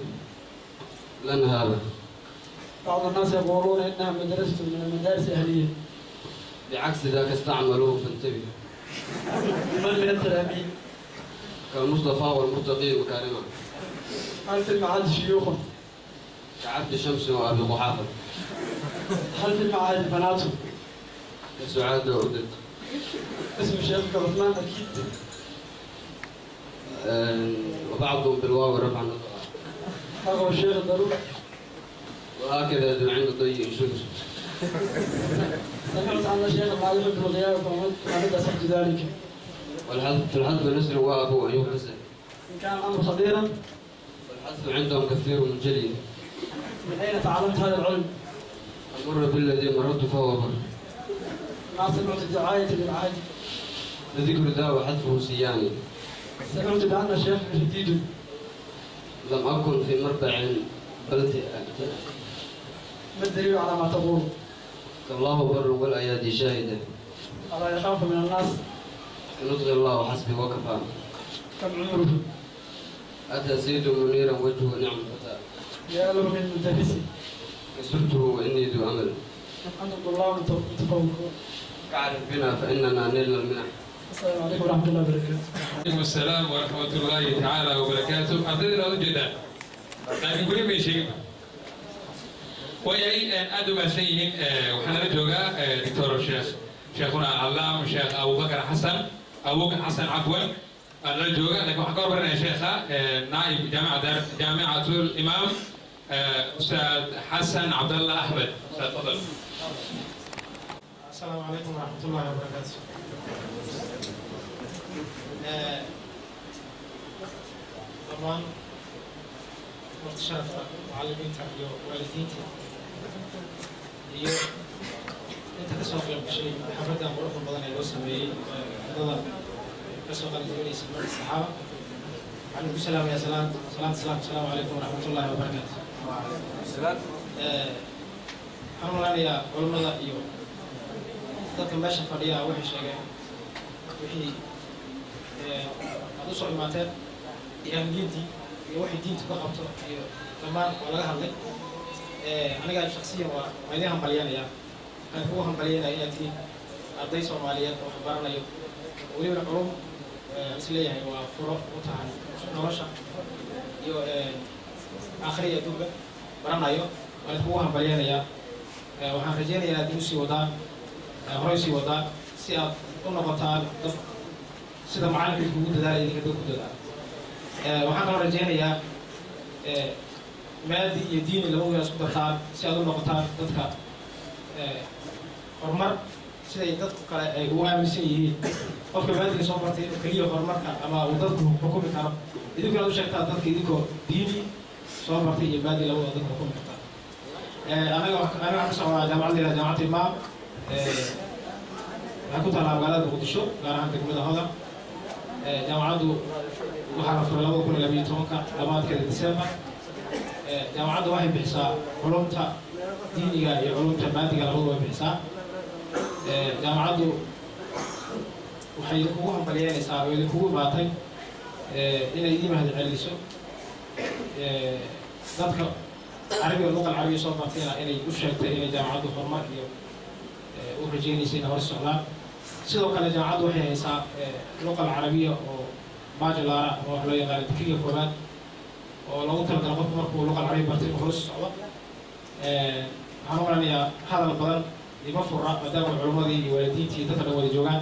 لن هذا. بعض الناس يقولون إنها مدرسة من المدارس الأهلية. بعكس ذاك استعملوه فانتبه. من التلاميذ؟ كالمصطفى والمرتقي مكارما. هل في المعهد شيوخ؟ كعبد شمس وأبي قحافة. هل في المعهد بنات؟ كسعاد وأدت. اسم الشيخ عثمان أكيد. وبعضهم بالواو رفع النظر. هذا هو الشيخ الضروري. وهكذا ذو عند ضيق شمس. سمعت عن الشيخ ما يحب الغياب فمد أسحت ذلك. والحذف في الحذف نسر وأبو أن يغتسل. إن كان الأمر خطيرا. والحذف عندهم كثير من جلي. من أين تعلمت هذا العلم؟ أمر بالذي مررت فهو بر. سمعت الدعاية للعهد. ذكر ذا وحذفه سياني. سمعت بأن شيخ جديد. لم أكن في مربع بلد. ما الدليل على ما تقول؟ الله بر والأيادي شاهدة. ألا يخاف من الناس؟ نطغي الله حسبي وكفى. كم عمره؟ أتى زيد منيرا وجهه نعم فتى. يا له من مدرسي. كسرته وإني ذو أمل. أنتم طلاب متفوقون. كعرف بنا فإننا نلنا المنح. السلام عليكم ورحمة الله وبركاته. وعليكم السلام ورحمة الله تعالى وبركاته. أعطينا وجدا. لكن كل من شيء. وياي أن أدعو سيئين وحنا رجوعا دكتور الشيخ شيخنا العلام الشيخ أبو بكر حسن عفوا رجوعا لكن حكوا برنا شيخا نائب جامعة الإمام أستاذ حسن عبد الله أحمد. تفضل. السلام عليكم ورحمة الله وبركاته. طبعا متشرفة معلمينتا iyo waalidiinta iyo inta ka soo qayb gashay xafladdan quruxda badan ee loo sameeyey ardada ka soo qalinjabinaysa marka saxaaba waxaan ugu salaamayaa salaanta asalaamu calaykum waraxmatullaahi wabarakaatu. waxaan maleynayaa culimmada iyo dadka meesha fadhiya waxay sheegeen wixii aad u soo imaateen iyo ahmiyadii iyo waxay diintu ka qabto iyo dhammaan waa laga hadlay. aniga shaksiyan waa idin hambalyanayaa. waxaan kugu hambalyanaya inaad tihiin arday Soomaaliyeed oo baranayo weliba culum is leeyahay waa furo u tahay nolosha iyo aakhiriya adduunka baranayo. waan kugu hambalyanayaa. waxaan rajeynayaa inaad igu sii wadaan horey sii wadaan si aad u noqotaan dad sida macalinka kugu dadaalaya idinka dad ku dadaala. waxaan kaloo rajeynayaa maadi iyo diini labaduba isku dartaan si aad u noqotaan dadka horumar siday dadku kale ay ugu aaminsan yihiin. qofka maadiga soo bartay inuu keliya horumarka ama uu dadku xukumi karo idinkuna aad u sheegtaan dadka idinkoo diini soo bartay iyo maadi labadaba dadka xukumi kartaan. aniga waxaan ka socdaa jaamacadda jaamacadda imaam waxay ku taallaa magaalada muqdisho gaar ahaan degmada hodan. jaamacaddu waxaa la furay 2012 dhamaadkeeda December. jaamacaddu waxay bixisaa culumta diiniga iyo culumta maadiga labaduba way bixisaa. jaamacaddu waxay kugu hambalyeynaysaa oo idinkugu imaatay inay idin mahadceliso dadka carabiga luqa carabiga soo bartayna inay u sheegtay inay jaamacaddu horumar iyo u rajeynaysa inay hor socdaan. sidoo kale jaamacaddu waxay haysaa luqa carabiga oo bachelor oo wax loo yaqaan digriga koowaad oo loogu talagalay qofku markuu luqa carabiga bartay inuu hor socdo. waxaan u maleynayaa hadal badan ima fura maadaama culimmadii iyo waalidiintii iyo dadka dhan wada joogaan.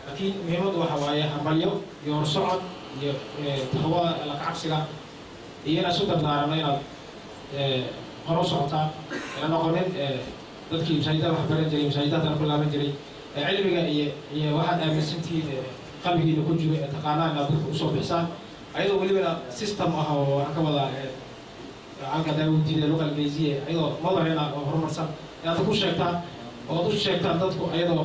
laakiin muhiimaddu waxa waaye hambalyo iyo horsocod iyo taqwada alla ka cabsiga iyo inaad isu dardaarano inaad hor u socotaan ina noqonin dadkii masaajidada wax baran jiray masaajidada ku laaban jiray cilmiga iyo waxaad aaminsantihiin qalbigiina ku jiro ee taqaanaa inaad dadka usoo bixisaan ayadoo welibana system ah oo waxaan ka wadaa halka daawadiida luqa ingiriisiya ayadoo moderna oo horumarsan inaad ku sheegtaan oo aad u sheegtaan dadku ayadoo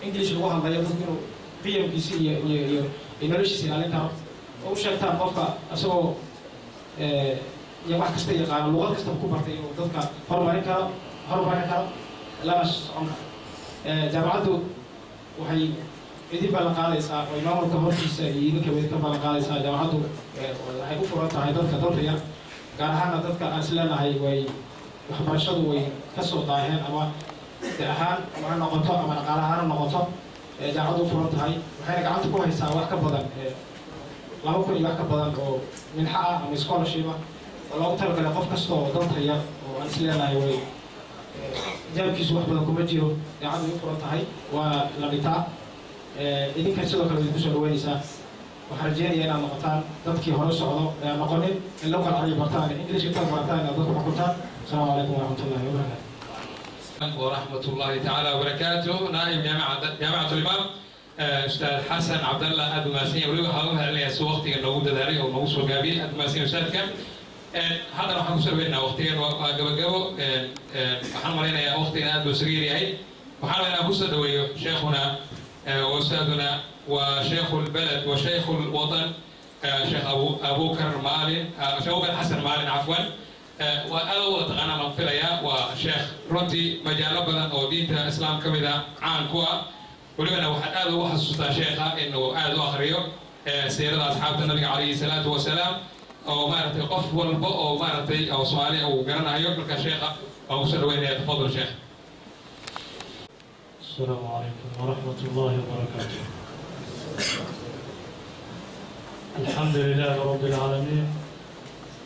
English lagu hadlayo dadku inuu qiyamkiisa iyo noloshiisa ilaalin karo oo u sheegtaan qofka asagoo iyo wax kasta yaqaano luqad kasta ku bartay inuu dadka horumarin karo lana socon karo. jaamacaddu waxay idin ballan qaadaysaa oo maamulka hortiisa iyo idinka way ka ballan qaadaysaa. jaamacaddu waxay u furan tahay dadka dalka yar gaar ahaana dadka aan is leenahay way waxbarashadu way ka soo daaheen ama de ahaan ma noqoto ama dhaqaale ahaan noqoto. jaamacaddu u furan tahay waxayna gacanta ku haysaa wax ka badan 2,000 iyo wax ka badan oo minxa ah ama scholarship ah oo loogu talagalay qof kasta oo dalka yar oo aan is leenahay way jaamkiisu wax badan kuma jiro. jaamacaddu way u furan tahay waana la dhitaa. idinkan sidoo kale idinku soo dhaweynaysaa. waxaan rajeynayaa inaad noqotaan dadkii hore socdo ee noqonin in luqa carabiga bartaan English ka barataan inaad dadku xukuntaan. asalaamu calaykum waraxmatullaahi wabarakaatu. ورحمة الله تعالى وبركاته. نائب جامعة الإمام أستاذ حسن عبد الله أدماسين ولو هذا اللي يسوى وقتي إنه وجد ذلك أو موسو جابين أدماسين أستاذ كم هذا راح نسوي بيننا وقتين وقبل حنا مرينا وقتنا أدو سريري هاي وحنا أنا أبو سدوي شيخنا وأستاذنا وشيخ البلد وشيخ الوطن شيخ أبو بكر مالين شيخ أبو بكر حسن مالين عفوا وأول تقنا من فيليا وشيخ رنتي مجال بدن أو دين الإسلام كمذا عن كوا ولمن واحد هذا وحسوس شيخه إنه هذا آخريو سيرة أصحاب النبي عليه الصلاة والسلام أو مارتي قف والبؤ أو مارتي أو صومالي أو قرنا يقول كشيخه أو سلوين يتفضل شيخ. السلام عليكم ورحمة الله وبركاته. الحمد لله رب العالمين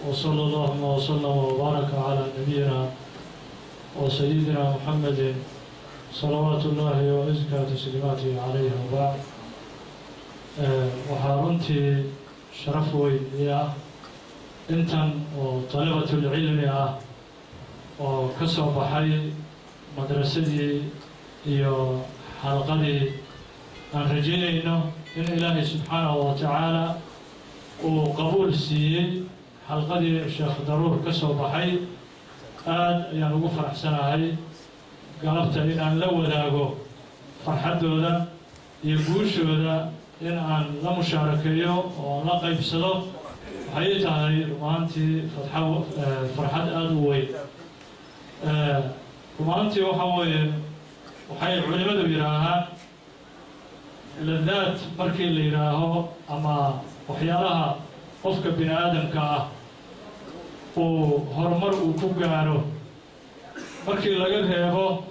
وصلى الله وسلم وبارك على نبينا وسيدنا محمد صلوات الله وأزكى تسليماته عليه وبعد. وحارنتي شرف ويا انتن وطلبة العلم وكسب حي مدرستي iyo xalqadii aan rajaynayno in ilaahay subxaanahu wa tacaala uu qabuul siiyey xalqadii sheekh daruur ka soo baxay aad ayaan ugu faraxsanahay galabta in aan la wadaago farxaddooda iyo guushooda in aan la mushaarakeeyo oo la qaybsado waxay tahay rumaantii farxad aad u weyn rumaantii waxa weeye waxay culimadu yidhaahaan ladaad markii la yidhaaho ama waxyaalaha qofka bini aadamka ah uu horumar uu ku gaaro markii laga reebo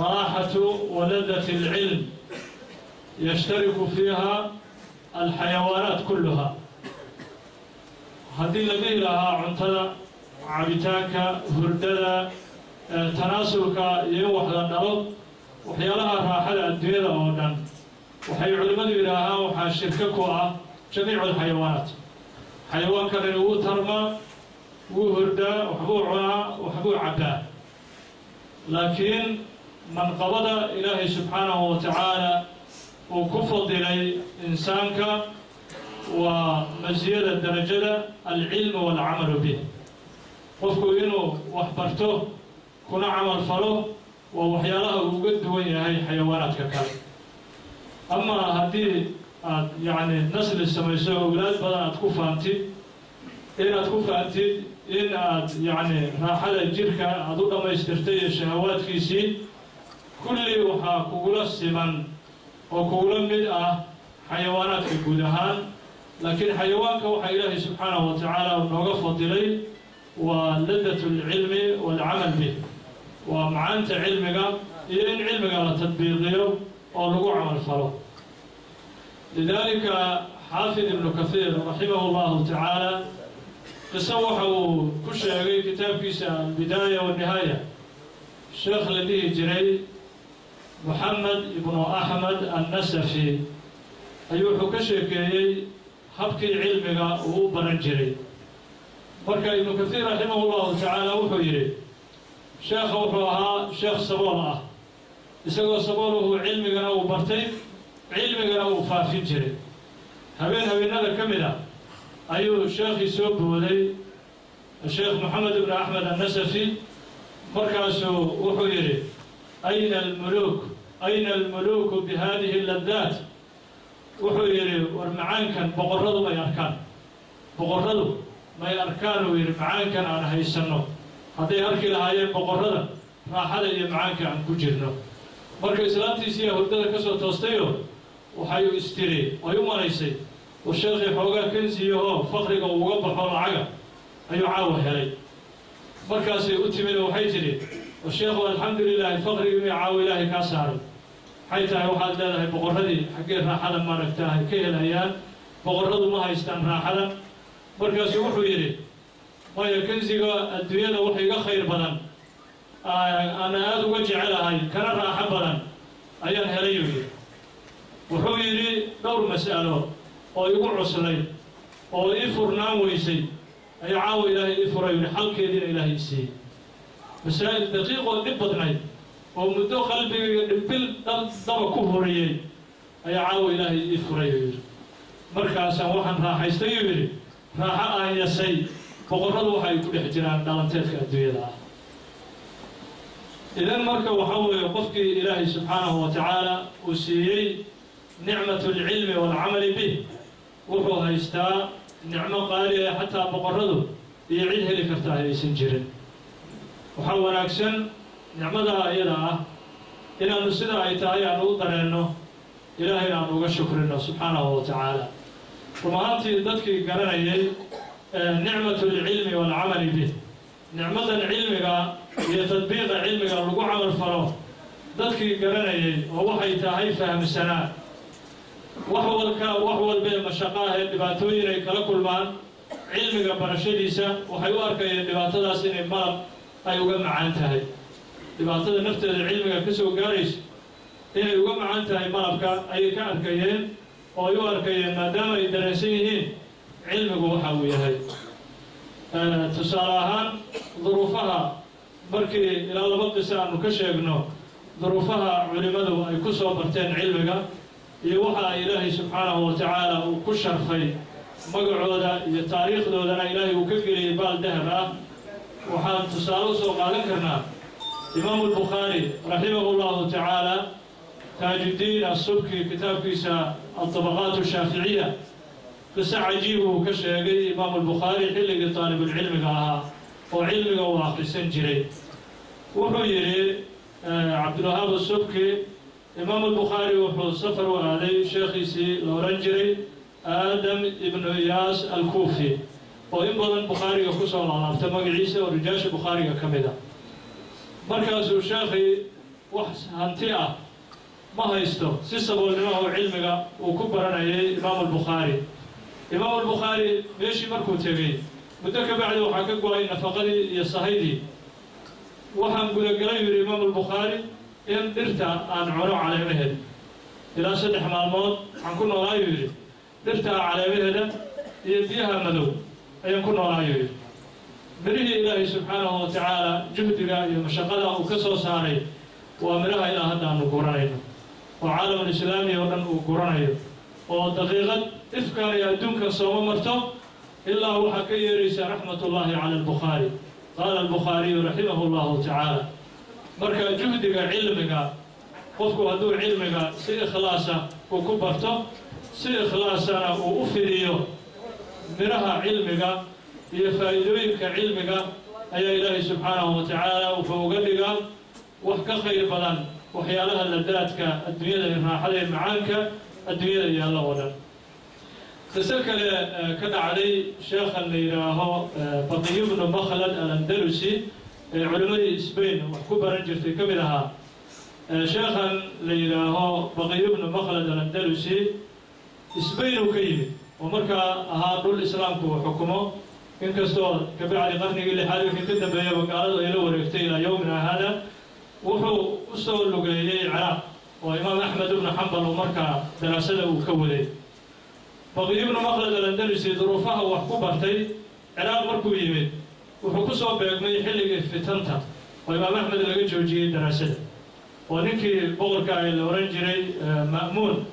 raaxatu waladati alcilm yashtariku fiiha alxayawaanaat kulluha haddii la dhihi lahaa cuntada cabitaanka hurdada tanaasulka iyo wax la dhalo waxyaalaha raaxada adduunyada oo dhan waxay culimadu yidhaahaan waxaa shirka ku ah jamiicu alxayawaanaat xayawaankan wuu tarmaa wuu hurdaa waxbuu cunaa waxbuu cabbaa laakiin manqabada ilaahay subxaanahu wa tacaala uu ku fadilay insaanka waa masiyada darajada alcilmu waalcamalu bih qofku inuu wax barto kuna camal falo waa waxyaalaha uu uga duwan yahay xayawaanaadka kale ama haddii aad yacni nasli samayso awlaad badan aad ku fahamtid inaad ku fahamtid in aad yacni raaxada jirka aad u dhammaystirtay iyo shahawaadkiisii kulli waxaa kugula siman oo kugula mid ah xayawaanaadka guud ahaan laakiin xayawaanka waxaa ilaahay subxaanahu wa tacaala nooga fadilay waa ladatu alcilmi waalcamal bih ومعانت علمك إن علمك لا تطبيقيه أو لغو عمل فلو لذلك حافظ ابن كثير رحمه الله تعالى تصوحوا كل شيء كتاب كيسا البداية والنهاية الشيخ الذي جري محمد ابن أحمد النسفي أيوه كشيكي حبكي علمك وهو برنجري بركة ابن كثير رحمه الله تعالى وحيري شيخ وحوها شيخ صبولة يسوي صبوله علمنا وبرتين علمنا وفافين جري هبين هذا كملا أيوه الشيخ يسوب ولي الشيخ محمد بن أحمد النسفي مركزه وحيري أين الملوك بهذه اللذات وحيري ورمعان كان بقرضوا ما يركان بقرضوا ما يركان ويرمعان كان عن هاي السنة hadday halkii lahaayeen boqorrada raaxada iyo macaanka aan ku jirno marka islaamtiisiiya hurdada ka soo toostayo waxay u istiri way u maraysay oo sheekhi xoogaa kansiyaho faqriga uga baxo lacaga ayuu caawa helay markaasay u timid oo waxay tidhi oo sheekhu alxamdulilaahi faqrigii may caawa ilaahay kaa saaray waxay tahay waxaad leedahay boqorradii xaggee raaxada maaragtaahay ka helayaan boqorradu ma haystaan raaxada markaasuu wuxuu yidhi waayo kansiga adduunyada wax iga khayr badan ana aada uga jecelahay kana raaxo badan ayaan helay uu yidhi wuxuu yidhi dhowr mas'alo oo igu cuslay oo ii furnaan weysay ayaa caawa ilaahay ii furay yidhi xalkeediina ilaahay siiyey masaa'il daqiiqoo dhib badnayd oo muddo qalbigayga dhimbil daba ku horiyey ayaa caawa ilaahay ii furay uu yidhi markaasaan waxaan raaxaystay uu yidhi raaxo aan yasay boqorradu waxay ku dhex jiraan dhalanteedka adduunyada ah إذن مركب وحوي قفكي إلهي سبحانه وتعالى وسيي نعمة العلم والعمل به وهو هيستا نعمة قالية حتى بقرده يعيدها لكرتاه يسنجرين وحاول أكسن نعمة أيضا إلى نسينا أيتاي أن أوضرنه إلهي أن أشكرنه سبحانه وتعالى وما أنت ذاتك قرني نعمة العلم والعمل به نعمة العلم هي تطبيق علم الرجوع عمل فراه ذاتك قرني وهو حيتاي فهم السنة وحول بين مشاقاه اللباتوين كلا كل مان علمك برشيديسا وحيوارك اللباتدا سين المرض أيوة معنتها dhibaatada nafteeda cilmiga ka soo gaaraysa inay uga macan tahay malabka ayay ka arkayeen oo ay u arkayeen maadaama ay dareensan yihiin cilmigu waxa uu yahay tusaale ahaan duruufaha markii ilaa laba qiso aanu ka sheegno duruufaha culimadu ay ku soo barteen cilmiga iyo waxa ilaahay subxaanahu wa tacaala uu ku sharfay magacooda iyo taariikhdoodana ilaahay uu ka geliyey baal dahab ah waxaan tusaale u soo qaadan karnaa إمام البخاري رحمه الله تعالى تاج الدين السبكي كتاب كيسا الطبقات الشافعية قصة عجيبة كشيء إمام البخاري حلق طالب العلم قاها وعلم واخر سنجري وحيري عبد الوهاب السبكي إمام البخاري وحو سفر وهذا شيخي سي لورنجري آدم ابن إياس الكوفي وإنبضا البخاري يخص الله تمام عيسى ورجاش البخاري كمدا markaasuu sheekhi wax hanti ah ma haysto si saboolnimaha cilmiga uu ku baranayay imaam albukhaari meeshii markuu tegey muddo ka bacdi waxaa ka go-ay nafaqadii iyo sahaydii waxaan gudagalay yidhi imaam albukhaari in dhirta aan cuno caleemaheeda ilaa 3 maalmood waxaan ku noolaayu yidhi dhirta caleemaheeda iyo biyaha madow ayaan ku noolaayu yidhi مريه إلهي سبحانه وتعالى جهدك ومشقده وكسو ساري ومرها إلى هذا نقرنين وعالم الإسلامي ودن نقرنين ودقيقة إفكار يدونك صوم مرتو إلا هو حكي ريس رحمة الله على البخاري قال البخاري رحمه الله تعالى مركا جهدك علمك قفك هدو علمك سي إخلاصا وكبرتو سي إخلاصا وأفريو مرها علمك هي فائدوينك علمك أي إلهي سبحانه وتعالى وفوقدك وحكا خير بلان وحيالها لداتك الدنيا الراحة معانك الدنيا يا الله ولا تسلك كذا علي شيخ اللي راهو بقي بن مخلد الأندلسي علماء إسبين وحكوبة رنجرتي كملها شيخا اللي راهو بقي بن مخلد الأندلسي إسبين وكيمي ومركا هذا الإسلام كو حكمه إن كستور كبعد قرني اللي حالك كنت بيا وقالوا إلى ورثتي إلى يومنا هذا وحو أصول لقيلي العراق وإمام أحمد بن حنبل ومركا دراسته وكولي بقي ابن مخلد الأندلسي ظروفها وحكوبرتي عراق مركو يمين وحكوسه بيقمي حلق في تنتا وإمام أحمد لقى جوجي دراسته ونكي بغركا إلى ورنجري مأمون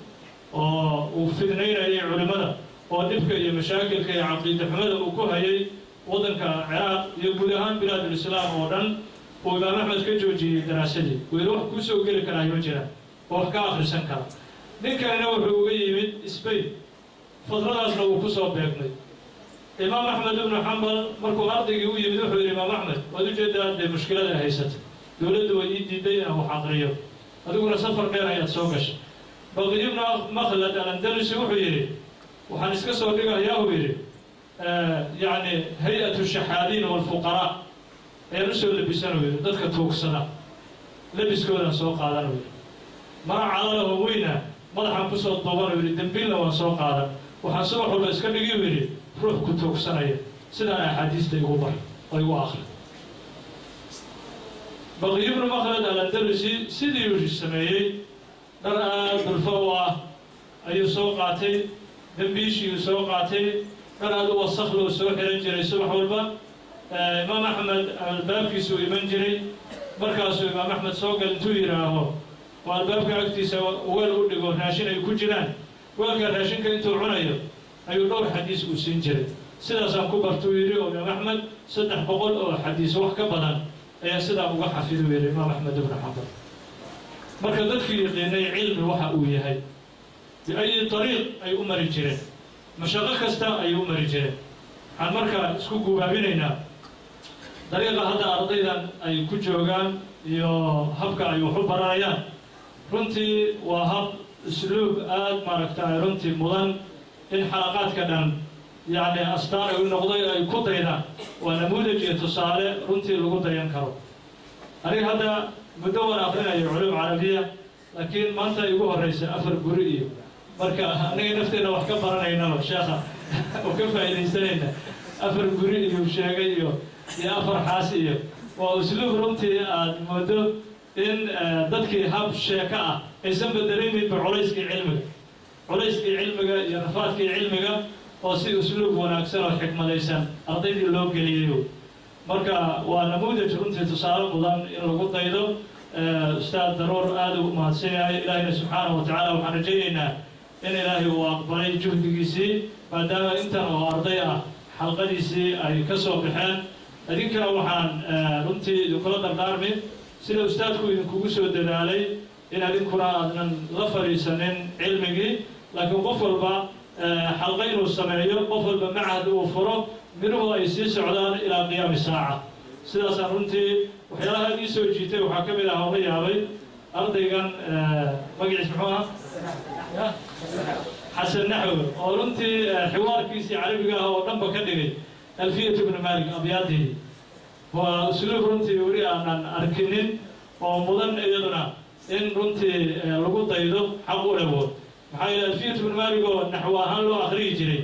وفدنين أي علماء ودبك يا مشاكل يا عقيدة حمد وكوهي وضنك عراق يقولها بلاد الإسلام ودن وإمام أحمد كجوجي دراسته ويروح كوسو كل كلام يجرا وحكا آخر سنكر نك أنا وحوي من إسبين فضل أصله وكوسو بيقني إمام أحمد بن حنبل مركو أرضي يوي من وحوي الإمام أحمد وتوجد هذه مشكلة هيست دولة ويدي دينا وحقريه هذول سفر غير يتسوقش بقي ابن مخلد الأندلسي وحويري وحنسكسر لك يا ويري يعني هيئة الشحالين والفقراء هي نسوا اللي بيسنوا ذلك توكسنا لبس كونا سوق هذا ما على له وينا ما راح نقصوا الضوار ويري دمبيلنا ونسوق هذا وحنسوق بس كان يجي روح كتوكسنا سنة حديث ليوبر ويو آخر بقي ابن مخلد الأندلسي سيدي يوجي السمايي درأ بالفوة أي سوقاتي دمبيشي وسوقاتي كان هذا وسخ له سوق رنجري صبح والبا إمام أحمد الباب كيسو يمنجري مركز إمام أحمد سوق التويرة هو والباب كعكتي سوا وين ودقوا ناشين يكون جيران وين ناشين كنتو عناية أيو دور حديث وسنجري سيدا سام كبر تويري وإمام أحمد صدح بقول أو حديث وحكا بدن ayaa sidaa uga xafidu yiri imaam axmed ibn xambal marka dadkii yaqiinay cilmi waxa uu yahay biayi طariiq ay u mari jireen mashaqo kasta ay u mari jireen waxaan markaa isku gubaabinaynaa dariiqa hadda ardaydan ay ku joogaan iyo habka ay wax u baranayaan runtii waa hab اسلوب maaragtay runtii mudan in xalaqaadka dhan yani astaan ay u noqday ay ku daydaan waa namuudaj iyo tusaale runtii lagu dayan karo aniga hadda muddo waan aqrinayo culum carabiya laakiin maanta igu horeysa 4 guri iyo marka aniga nafteena wax ka baranayna sheekha oo ka faa'iideysanayna 4 guri iyo sheegay iyo 4 xaas iyo waa usluub runtii aad moodo in dadkii hab sheeka ah aysan bedeleynin culayskii cilmiga iyo nafaadkii cilmiga oo si usluub wanaagsan oo xikmadaysan ardaydii loo geliyayo marka waa namuudaj runtii tusaale mudan in lagu daydo ustaad daruur aad u mahadsan yahay ilaahina subxaanahu wa tacaala waxaan rajaynaynaa in ilaahay uu aqbalay juhdigiisii maadaama intan oo arday ah xalqadiisii ay ka soo baxeen idinkana waxaan runtii idinkula dardaarmi sida ustaadku idinkugu soo dadaalay in adinkuna aadnan la fadhiisanin cilmigii laakiin qof walba xalqa inuu sameeyo qof walba macahad uu furo minuhu ay sii socdaan ilaa qiyaami saaca sidaasaan runtii waxyaalaha ii soo jiitay waxaa ka mid ah oo la yaabay ardaygan magaciis muxuu ah xasan naxwi oo runtii xiwaarkiisii carabiga ah oo dhanba ka dhigay alfiyat ibn malik abyaadii waa usluub runtii weli aanan arkinin oo mudan iyaduna in runtii lagu daydo xaq u lewo maxaa yeelay alfiyat ibn malik oo naxwo ahaan loo akhriyi jiray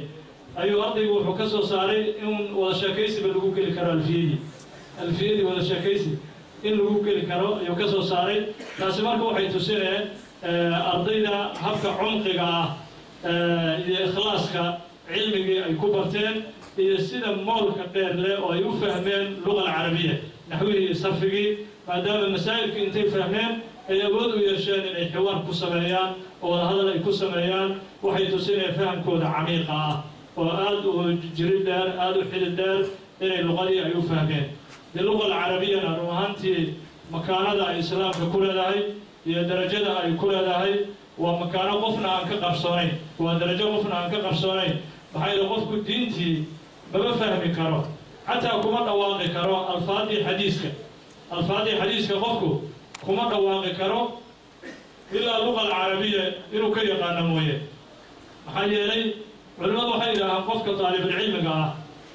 ayuu ardaygu wuxuu ka soo saaray in wada sheekaysiba lagu geli karo alfiyadii wada sheekaysi in lagu geli karo ayuu ka soo saaray taasi marka waxay tusineen ardayda habka cumqiga ah iyo ikhlaaska cilmigii ay ku barteen iyo sida moolka dheer leh oo ay u fahmeen luqa alcarabiya naxwihii iyo sarfigii maadaama masaa'ilkii intay fahmeen ay awood u yeesheen inay xiwaar ku sameeyaan oo wadahadal ay ku sameeyaan waxay tusinayaan fahamkooda camiiqa ah oo aad u jirid dheer aad u xidid dheer inay luqadii ay u fahmeen biluqa alcarabiyana run ahaantii makaanada ay islaamka ku leedahay iyo darajada ay ku leedahay waa makaano qofna aan ka qarsoonayn waa darajo qofna aan ka qarsoonayn maxaa yeele qofku diintii maba fahmi karo xataa kuma dhawaaqi karo alfaadii xadiiska qofku kuma dhawaaqi karo ilaa luqa alcarabiya inuu ka yaqaano mooye maxaa yeelay culimmadu waxay yidhaahaan qofka daalibulcilmiga ah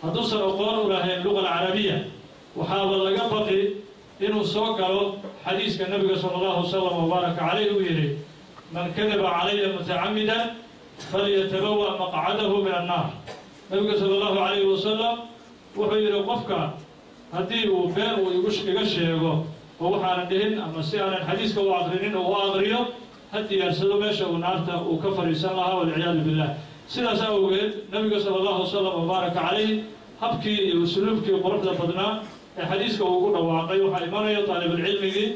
hadduusan aqoon u lahayn luqa alcarabiya waxaaba laga baqi inuu soo galo xadiiska nabiga sala allahu wasalam wabaaraka caleyh uu yidhi man kadaba calaya mutacamidan falyatabawa maqcadahu min annaar nabiga sala allahu calayhi wasalam wuxuu yidhi qofka haddii uu been uu iga sheego oo waxaanan dhihin ama si aanan xadiiska u aqrinin oo u aqriyo ha diyaarsado meesha uu naarta uu ka fadhiisan lahaa walciyaadu billah sidaas awgeed nabiga sala allahu wasalam wabaaraka calayh habkii iyo usluubkii quruxda badnaa ee xadiiska uu ugu dhawaaqay waxaa imanaya taalibulcilmigii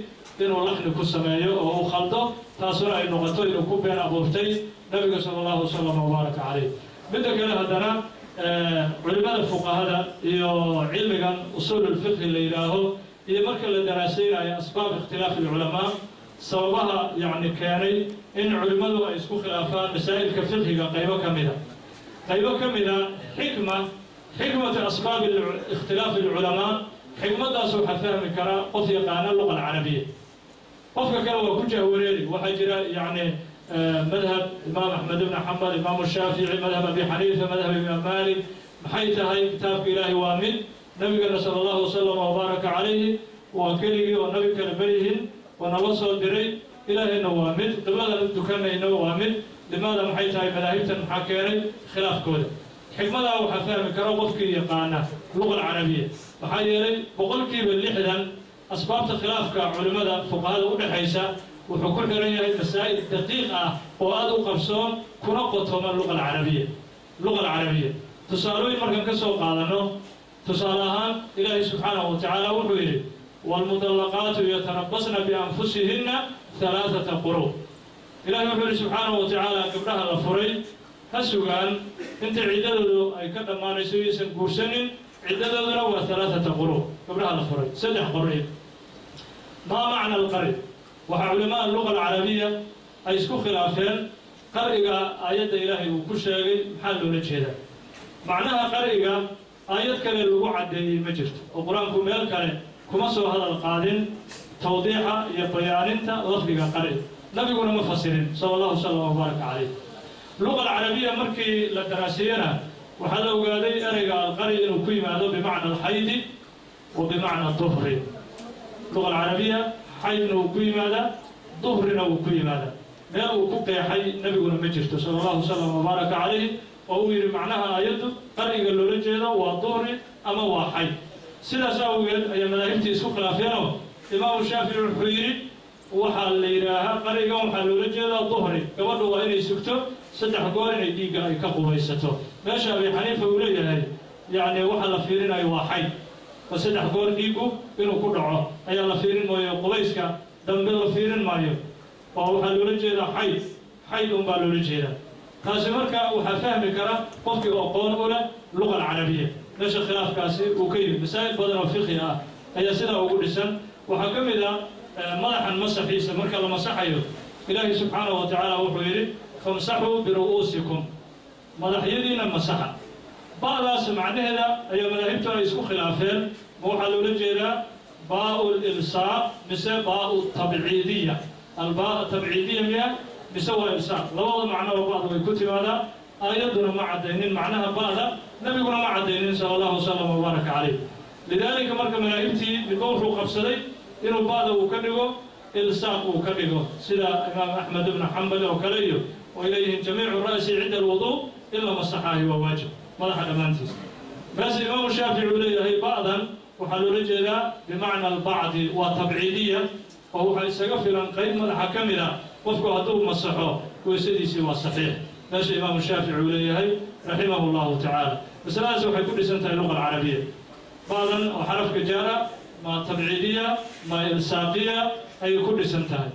inuu laxni ku sameeyo oo uu khaldo taasuna ay noqoto inuu ku been abuurtay nabiga sala allahu wasalam wabaaraka calayh midda kale haddana culimada fuqahada iyo cilmigan usuululfiqhi la yidhaaho iyo marka la daraasaynayo asbaab ikhtilaafi alculamaa sababaha yacni keenay in culimmadu ay isku khilaafaan masaa'ilka fiqhiga qaybo ka mida xikmatu asbaabi ikhtilaafi alculamaa xikmaddaas waxaa fahmi karaa qof yaqaana luqa alcarabiya qofka kale waa ku jahwareeri waxaa jira yacni madhab imaam axmed ibn xambal imaamu shaafici madhab abi xaniifa madhab imaam maalik maxay tahay kitaabka ilaahi waa mid nabigana sala allahu wasalam wabaaraka calayhi waa keligii oo nabi kale berihin oo nala soo diray ilaahayna waa mid qibladana dukanayna waa mid limaada maxay tahay madaahibtan maxaa keenay khilaafkooda xikmadaa waxaa fahmi karo qofkii yaqaana luqa alcarabiya maxaa yeelay 60% asbaabta khilaafka culimmada fuqahada u dhexaysa wuxuu ku xiran yahay masaa'il daqiiq ah oo aad u qabsoon kuna qotoma luqa alcarabiya tusaalooyin markaan ka soo qaadano tusaale ahaan ilaahay subxaanahu wa tacaala wuxuu yidhi waalmudallaqaatu yatarabasna bianfusihinna 3 quruu ilahay wuxuu yidhi subxaanahu wa tacaala gabdhaha la furay ha sugaan inta ciidadoodu ay ka dhammaanayso iyaysan guursanin عددنا هو 3 قروء قبلها الفرج 3 قروء. ما معنى القرء؟ وعلماء اللغة العربية أي سكو خلافين قرئها آيات إلهي وكشري محل لجهده. معناها قرئها آيات كان الوعد مجرد وقرآن كمال كان كمسوا هذا القادم توضيحا يبياننت لفظها قرئ. نبينا مفسرين صلى الله وسلم وبارك عليه. اللغة العربية مركي للدراسينا وهذا وقالي أرجع القرئ إنه كيما هذا بمعنى الحيض وبمعنى الظهر. اللغة العربية حيض وكيما هذا ظهر وكيما هذا. ما هو كوكي حي نبينا مجرد صلى الله وسلم وبارك عليه وهو معناها آيات قرئ اللورجينا والظهر أما هو حي. سلا ساويل أي مذاهبتي سوق لافينه إمام الشافعي الحويري وحال ليراها قريقا وحال لورجينا الظهر كما هو إني سكتو سدح قول إني ديقا أي كقبيستو ماشي أبي حنيفة وليه هاي يعني وحال لفيرين أي واحد وسدح قول ديقو إنه كدعو أي لفيرين مايو قبيسكا دنبي لفيرين مايو وحال لورجينا حي أمبا لورجينا taasi marka waxa fahmi kara qofkii aqoon u leh luqada carabiga meesha khilaafkaasi uu ka yimid masaa'il badan oo fiqhi ah ayaa sida ugu dhisan waxa ka mid ah madaxan masaxiisa marka la masaxayo ilaahi subhanahu wa ta'ala wuxuu yiri famsahu bi ru'usikum madaxyadiina masaxa baadaas macnaheeda ayaa madaahibtu ay isku khilaafeen waxa loo jeedaa baa'ul ilsaaq mise baa'u tab'idiyya albaa' tab'idiyya بسوى إرسال لو معناه بعض الكتب هذا آياتنا مع الدينين معناها بعض نبينا مع الدينين صلى الله وسلم وبارك عليه لذلك مركب ملاهبتي بالقول قبصدي إنه بعض وكنجو إلصاق وكنجو سيدا إمام أحمد بن حنبل وكليه وإليه جميع الرأس عند الوضوء إلا مسحاه وواجب ما حد مانتس بس الإمام الشافعي عليه بعضا وحلو رجلا بمعنى البعض وتبعيدية وهو حيث قيد مدح كاملة وفقه هدوه مسحه ويسديسي والصحيح ماشي الإمام الشافعي عليه رحمه الله تعالى بس لازم حيكون لسنة اللغة العربية بعضا وحرف كجارة ما تبعيدية ما إلصاقية أي كل سنة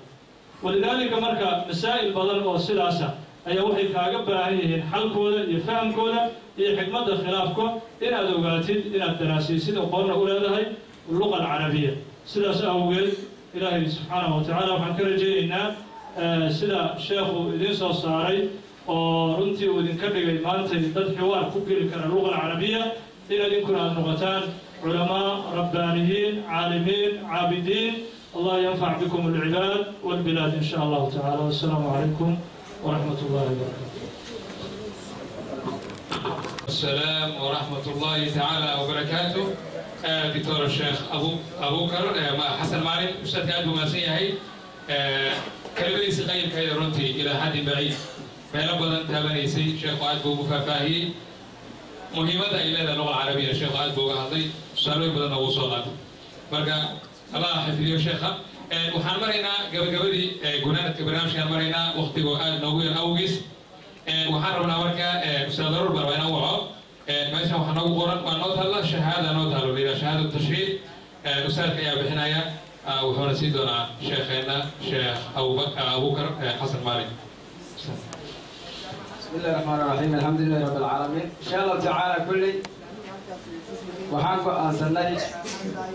ولذلك مركا مسائل بدل وسلاسة أي وحي كاقب عليه حل كولا يفهم كولا يحكمة خلافكو إن أدوغاتيد إن الدراسي سيدة وقولنا أولا هاي اللغة العربية سلاسة أول إلهي سبحانه وتعالى وحن كرجينا sida sheekhu idin soo saaray oo runtii uu idinka dhigay maanta dad xiwaar ku geli kara luqada carabiya inaad idinkuna aad noqotaan culamaa rabbaaniyiin caalimiin caabidiin allah yanfac bikum alcibaad walbilaad in sha allahu tacaala wassalaamu calaykum waraxmat ullahi wabarakatu السلام ورحمة الله تعالى وبركاته دكتور الشيخ أبو بكر حسن مالك أستاذ أبو ماسية كلمة سقيل كيد رنتي إلى حد بعيد فعلا بدن تابنيسي شيخ عاد بو مفافاهي مهمة إلى اللغة العربية شيخ عاد بو هذي سالوي بدن وصولات بركة الله حفظه شيخ وحن مرينا قبل جنانة برنامج كان مرينا وقت وقال نوير أوجس وحن ربنا بركة أستاذ ضرور بربنا وعاب ماشي وحن نقول ونوت الله شهادة نوت الله إلى شهادة التشهيد أستاذ يا بحنايا وحنا سيدنا شيخنا شيخ أبو بكر حسن مالك. بسم الله الرحمن الرحيم الحمد لله رب العالمين إن شاء الله تعالى كلي وحنكو أنسناي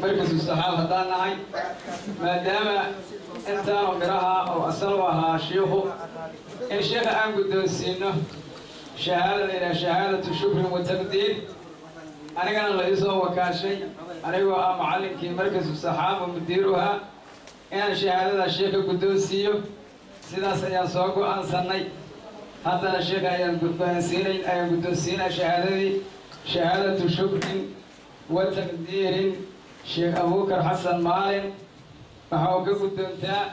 مركز الصحابة هدانا هاي ما دام إنسان وقراها أو أصلوها شيخه إن شيخ أن قدون سينه شهادة إلى شهادة شكر وتقدير أنا كان الله يسوى وكاشي أنا هو معلم في مركز الصحابة ومديرها أنا شهادة الشيخ القدوسيو سيدا سيان سوكو أنساني حتى الشيخ أيام قدوسين شهادة شكر وتقدير شيخ أبو بكر حسن مالك فحوك قدومتا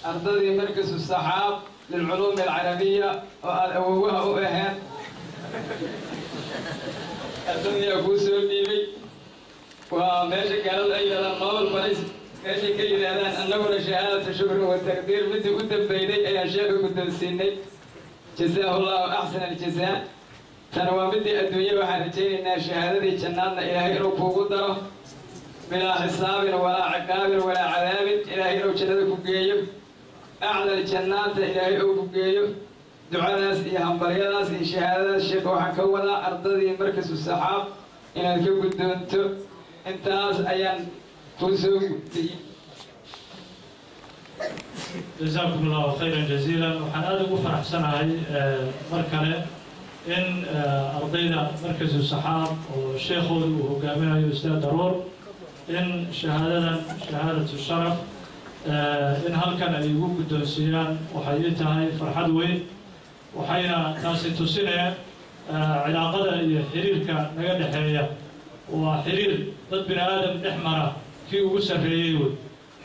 أرضي مركز الصحاب للعلوم العربية وأوها أوهان الدنيا كوسو بيبي وماشي قالوا أي هذا النوبل بريس ماشي كي هذا النور شهادة الشكر والتقدير بدي قدام بيدي أي شيخ قدام سيني جزاه الله أحسن الجزاء تنوى بدي الدنيا وحرجين إن شهادة جنان إلهي رو بوقدره بلا حساب ولا عقاب ولا عذاب إلهي رو جنة كوكيب أعلى الجنات إلهي رو كوكيب دعاء ناس إيهم بريا ناس شهادة الشيخ وحكونا أرضي مركز السحاب inaad ka guddoonto intaas ayaan kuu soo gudbiyey. جزاكم الله خيرا جزيلا وحنا أدعو فرح سنة مركلة إن أرضينا مركز الصحاب والشيخ وقامنا الأستاذ ضرور إن شهادة الشرف إن هل كان يقول الدنسيان وحيتها فرحة وين وحينا تاسي تسنة علاقة حريرك نقد حياة وحرير ضد بني آدم نحمرة في وسر ريود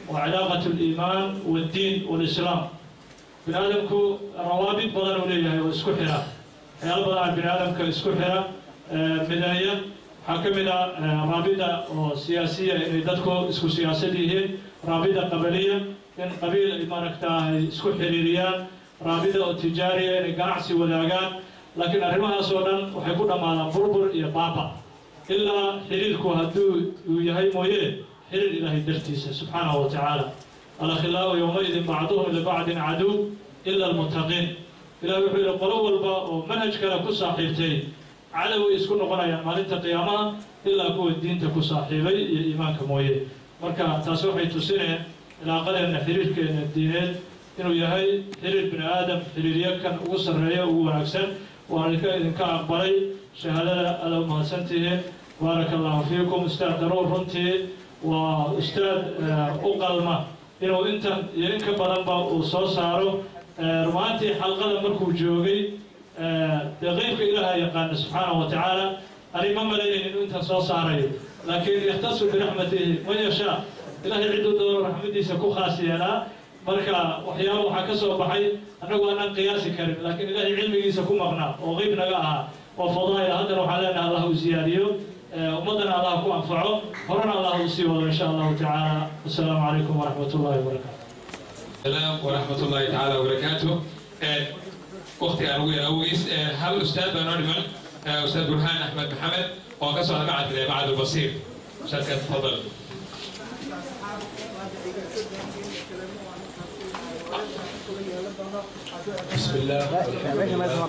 وعلاقة الإيمان والدين والإسلام. بني آدمكو روابط بدن وليه واسكحرة. حيال بدن بني آدمك اسكحرة بداية حكمنا رابطة سياسية إن دتكو اسكو سياسية رابطة قبلية إن قبيل إماركتها اسكو حريريان رابطة تجارية إن قناعسي ولاقان لكن أرمها سودان وحيكون معنا بربر يا بابا إلا حريركو هدو يهي مويه حرير إلهي درتيسه سبحانه وتعالى. الأخلاء يومئذ بعضهم لبعض عدو إلا المتقين. إلى وحيد القلوب والباء ومنهج كلا كل صاحبتين على ويسكن قنايا مالنت قيامها إلا كو الدين تكو صاحبي إيمانك مويه. مركا تاسوحي تسنة إلى قل أن حرير كأن الدينين إنه يهي حرير بن آدم حرير يكن وصل رأيه ونكسر وأنك إذن كأقبلي شهادة ألو مهسنته بارك الله فيكم أستاذ ضرور رنتي وأستاذ أقلمة إنه أنت ينك بدنبا وصوصارو روانتي حلقة مركو جوغي غيرك إلها يقان سبحانه وتعالى أنا ما ملايين إنه أنت صوصاري لكن يختص برحمته من يشاء إلهي عدو دور رحمتي سكو خاصي أنا مركا وحياه وحكسه بحي أنا أنا قياسي كريم لكن إلهي علمي سكو مغنى وغيب نقاها وفضائل هذا وحالنا الله زياديو ومدنا الله كو أنفعه هرنا الله يسيوه إن شاء الله تعالى. والسلام عليكم ورحمة الله وبركاته. السلام ورحمة الله تعالى وبركاته. أختي أروي أويس هل أستاذ بنورمان أستاذ برهان أحمد محمد وقصة معهد البصير. أستاذ تفضل. بسم الله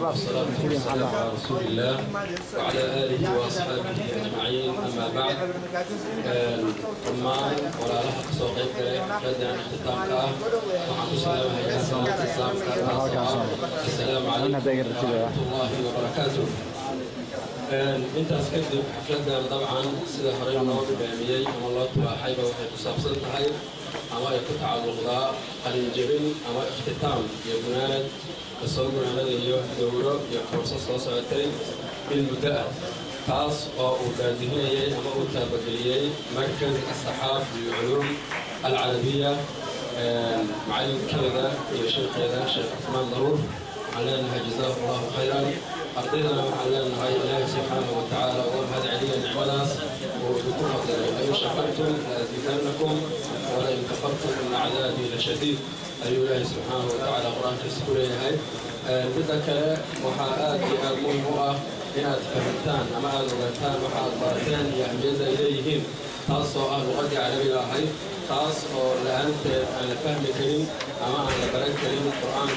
والصلاة والسلام على رسول الله وعلى آله وأصحابه أجمعين. أما بعد ثمان ولا لحق سوقيت بدأ اختتامك وعن السلام عليكم ورحمة الله وبركاته. أنت أسكتب حفلتنا طبعا سيدة حريم نوم بأميي أما الله تبا حيبة وحي تصابصت هاي أما يقطع الغضاء قليل جبن أما اختتام يبناند الصوم هذا يدورو يقرص صوصاتين بالمدة تاس أو أولادهني أما أوتابقليي مركز الصحاب للعلوم العربية معلم كذا يا شيخ كذا شيخ عثمان ضرور علينا جزاه الله خيرا. أرضينا وعلينا هاي الله سبحانه وتعالى وهذا علينا نعمة وبكم أن شكرتم لأزيدنكم ولئن كفرتم إن عذابي لشديد. أيها الله سبحانه وتعالى قرآن كسكولي هاي بدك وحاءات المهمة إن فهمتان أما أغلطان وحاءات يحمز إليهم تاس لغة عربية هاي تاس لأنت أنا فهم كريم أما أنا برد كريم القرآن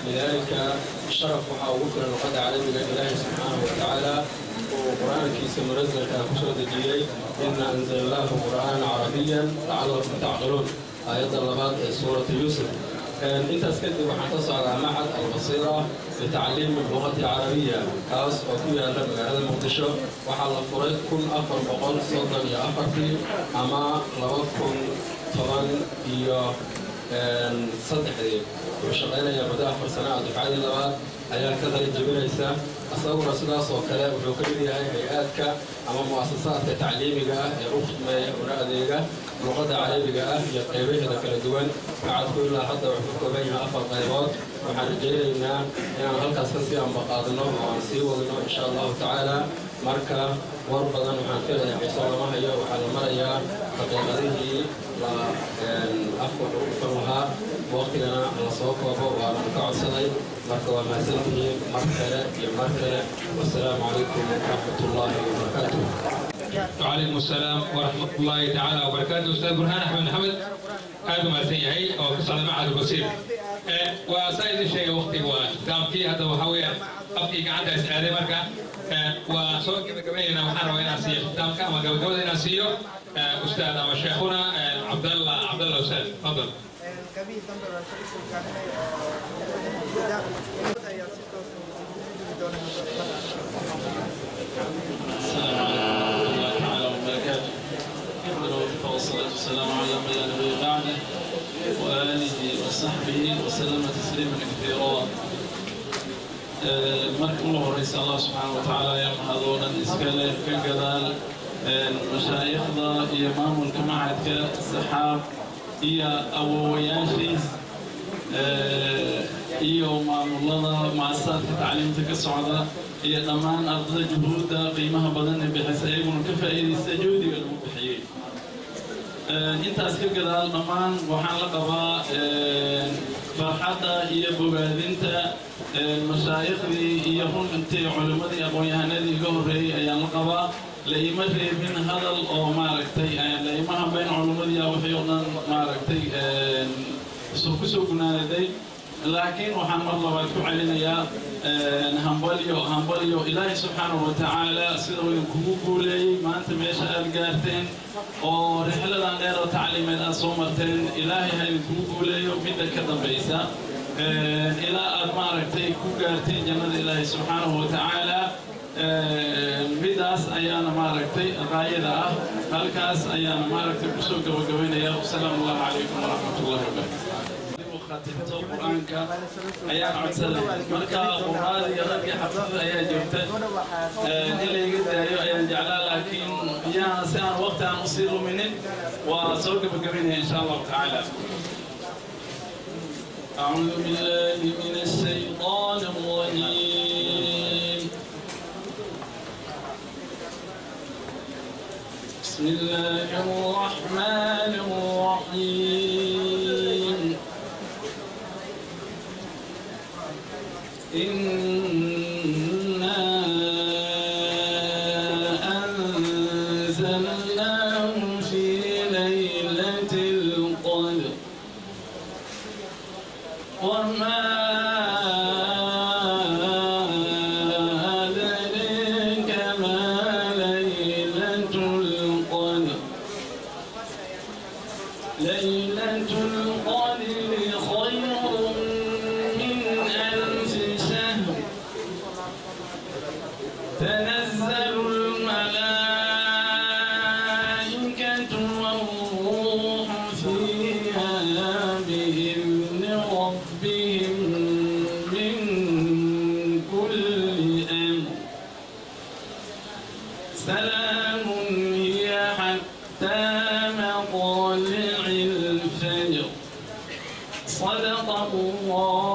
لذلك الشرف وحاوفنا لغة عربية لله سبحانه وتعالى وقرآن كيس مرزق كسورة الجيل إنا أنزلناه قرآنا عربيا لعلكم تعقلون. آيات اللغات سورة يوسف. أنت أسكتب وحتصل على معهد البصيرة لتعليم اللغة العربية كاس وكويا هذا المقدشة وحال فريق كن أفر بقول صوتا يا أفرتي أما لوكم طبعا يا صدح دي وشغلنا يا بدأ أفر سنة دفعات اللغات أيام كذا الجبينيسة أصور سلاس وكلا وكل هاي هيئاتك أما مؤسسات تعليمية أخت ما ونادية لغة عربية يقيبه ذاك الدول بعد كل حتى وحكوا بينها أفر قيبات وحنجينا إن هلك أساسي أم بقادنا وعنسيونا إن شاء الله تعالى مركا وربنا وحنفيها يحصل ما هي وحال مريا فقيمته لا أفر فرها وقتنا على صوب وعلى مقعد صدي مركا ومحسنته مركا والسلام عليكم ورحمة الله وبركاته. وعليكم السلام ورحمة الله تعالى وبركاته. أستاذ برهان أحمد محمد هذا ما سيهي أو قصة معهد البصير. وسيد الشيء وقتي وتامكي هذا وحوي أبكي قاعد أسأله مركا وسوق كمان وحنا وين أسير تامكا ما قبل قبل نسيو أستاذ وشيخنا عبد الله أستاذ تفضل. السلام عليكم ورحمة الله تعالى وبركاته. والصلاة والسلام على من لا نبي بعده وآله وصحبه وسلم تسليما كثيرا. marka ugu horeysa Allah subhanahu wa ta'ala ayaa mahadoonan iska leh ka gadaal mashaayikhda iyo maamulka macadka saxaab iyo awoowayaashiis iyo maamulada maasaadka tacliimta ka socda iyo dhammaan ardayda juhuudda qiimaha badan ee bixisa iyaguna ka faa'iideysta juhdiga lagu bixiyey. intaas ka gadaal dhammaan waxaan la qabaa farxadda iyo bogaadinta mashaayiikhdii iyo runtii culimmadii aqoon-yahanadii iga horreeyey ayaan la qabaa la ima reebin hadal oo maaragtay la ima hambayn culimmadii wixii oo dhan maaragtay ku soo gunaanaday laakiin waxaan mar labaad ku celinayaa hambalyo ilaahay subxaanahu wa tacaala sida uu idinkugu guuleeyey maanta meesha aad gaarteen oo rixladan dheer oo tacliimeed aad soo marteen ilaahay ha idinkugu guuleeyo midda ka dambaysa ilaa aad maaragtay ku gaarteen jannada ilaahay subxaanahu wa tacaala midaas ayaana maaragtay qaayada ah halkaas ayaana maaragtay kusoo gabagabaynaya wasalaamu allahu calaykum waraxmatullahi wabarakatu خاتمته القرآن أيام عسل مركا قرآن يرجع حفظ أيام جبت اللي يقدر أيام جعله لكن يا سان وقت أصير منه وسوق بقرينه إن شاء الله تعالى. أعوذ بالله من الشيطان الرجيم. بسم الله الرحمن الرحيم. إنا أنزلناه في ليلة القدر وما أدريك ما ليلة القدر ليلة القدر خير تنزل الملائكة والروح فيها بإذن ربهم من كل أمر سلام هي حتى مطلع الفجر صدق الله